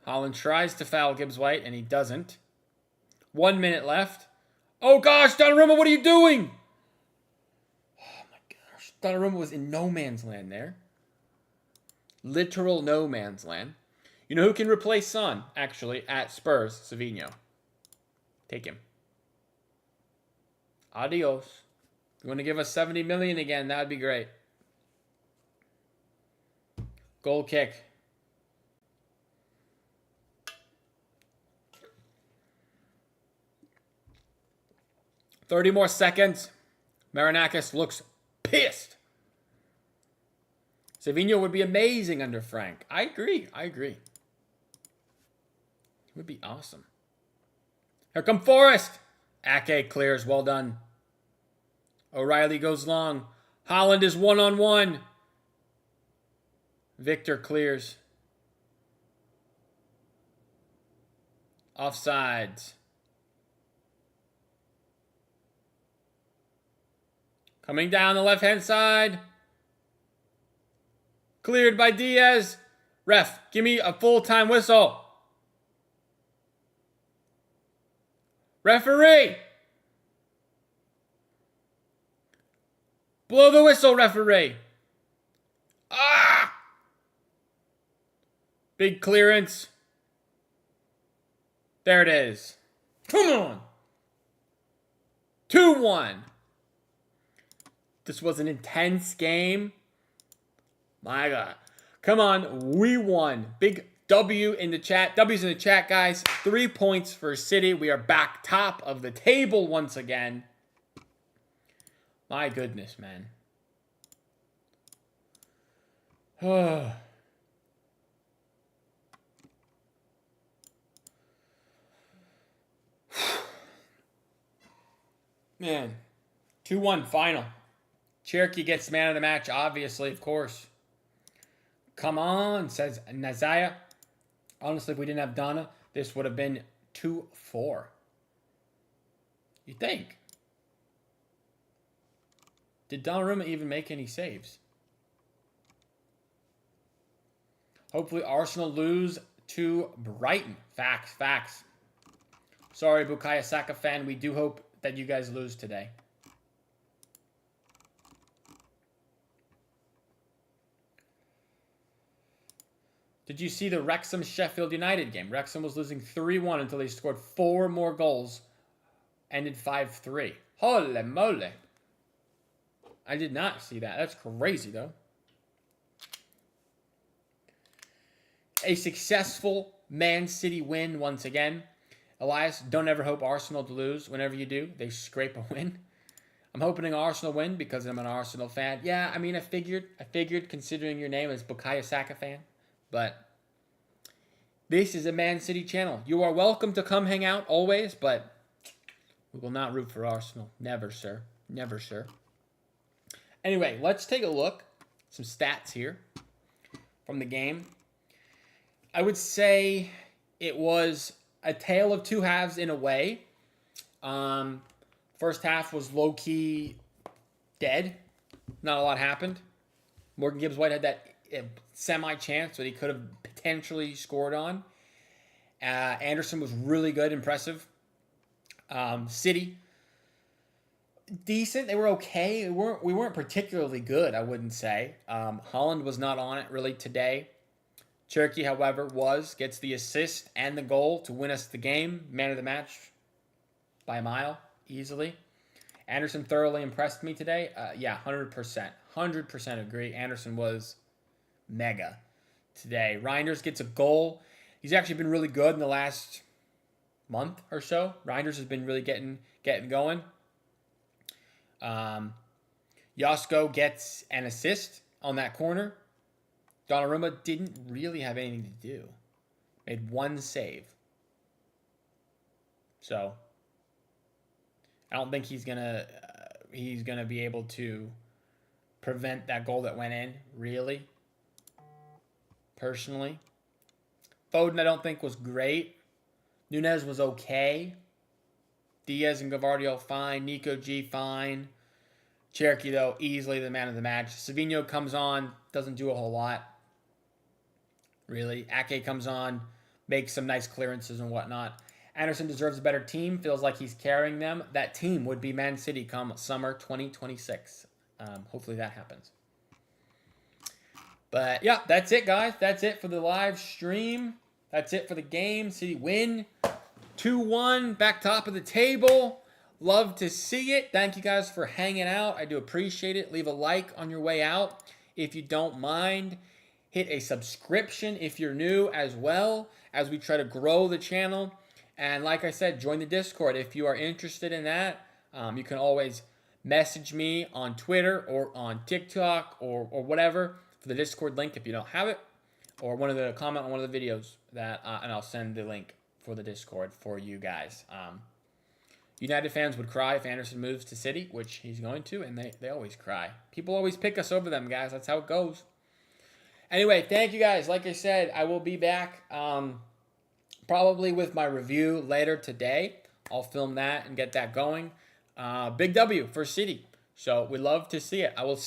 Haaland tries to foul Gibbs White, and he doesn't. 1 minute left. Oh gosh, Donnarumma, what are you doing? Oh my gosh. Donnarumma was in no man's land there. Literal no man's land. You know who can replace Son, actually, at Spurs? Savinho. Take him. Adios. If you want to give us 70 million again, that would be great. Goal kick. "30 more seconds. Marinakis looks pissed. Savinho would be amazing under Frank. I agree. It would be awesome. Here come Forrest. Ake clears. Well done. O'Reilly goes long. Haaland is one-on-one. Victor clears. Offsides. Coming down the left-hand side. Cleared by Diaz. Ref, give me a full-time whistle. Referee! Blow the whistle, referee. Ah! Big clearance. There it is. Come on. 2-1. This was an intense game. My God. Come on. We won. Big W in the chat. W's in the chat, guys. 3 points for City. We are back top of the table once again. My goodness, man. Oh. Man. 2-1 final. Cherokee gets man of the match, obviously, of course. Come on, says Nazaya. Honestly, if we didn't have Donna, this would have been 2-4. You think? Did Donnarumma even make any saves? Hopefully Arsenal lose to Brighton. Facts. Sorry, Bukayo Saka fan. We do hope that you guys lose today. Did you see the Wrexham-Sheffield United game? Wrexham was losing 3-1 until they scored 4 more goals. Ended 5-3. Holy moly. I did not see that. That's crazy, though. A successful Man City win once again. Elias, don't ever hope Arsenal to lose. Whenever you do, they scrape a win. I'm hoping Arsenal win because I'm an Arsenal fan. Yeah, I mean, I figured considering your name is Bukayo Saka fan. But this is a Man City channel. You are welcome to come hang out always, but we will not root for Arsenal. Never, sir. Never, sir. Anyway, let's take a look. Some stats here from the game. I would say it was a tale of two halves in a way. First half was low-key dead. Not a lot happened. Morgan Gibbs-White had that semi-chance that he could have potentially scored on. Anderson was really good, impressive. City, decent. They were okay. We weren't particularly good, I wouldn't say. Haaland was not on it really today. Cherokee, however, gets the assist and the goal to win us the game. Man of the match by a mile, easily. Anderson thoroughly impressed me today. Yeah, 100%. 100% agree. Anderson was mega today. Reinders gets a goal. He's actually been really good in the last month or so. Reinders has been really getting going. Josko gets an assist on that corner. Donnarumma didn't really have anything to do. Made one save. So I don't think he's gonna be able to prevent that goal that went in, really. Personally. Foden I don't think was great. Nunez was okay. Diaz and Gavardio fine. Nico G fine. Cherokee though easily the man of the match. Savinho comes on, doesn't do a whole lot. Really. Ake comes on, makes some nice clearances and whatnot. Anderson deserves a better team. Feels like he's carrying them. That team would be Man City come summer 2026. Hopefully that happens. But, yeah, that's it, guys. That's it for the live stream. That's it for the game. City win. 2-1. Back top of the table. Love to see it. Thank you guys for hanging out. I do appreciate it. Leave a like on your way out if you don't mind. Hit a subscription if you're new as well as we try to grow the channel. And like I said, join the Discord if you are interested in that. You can always message me on Twitter or on TikTok or whatever for the Discord link if you don't have it. Or comment on one of the videos that, and I'll send the link for the Discord for you guys. United fans would cry if Anderson moves to City, which he's going to, and they always cry. People always pick us over them, guys. That's how it goes. Anyway, thank you guys. Like I said, I will be back probably with my review later today. I'll film that and get that going. Big W for City. So we love to see it. I will see you.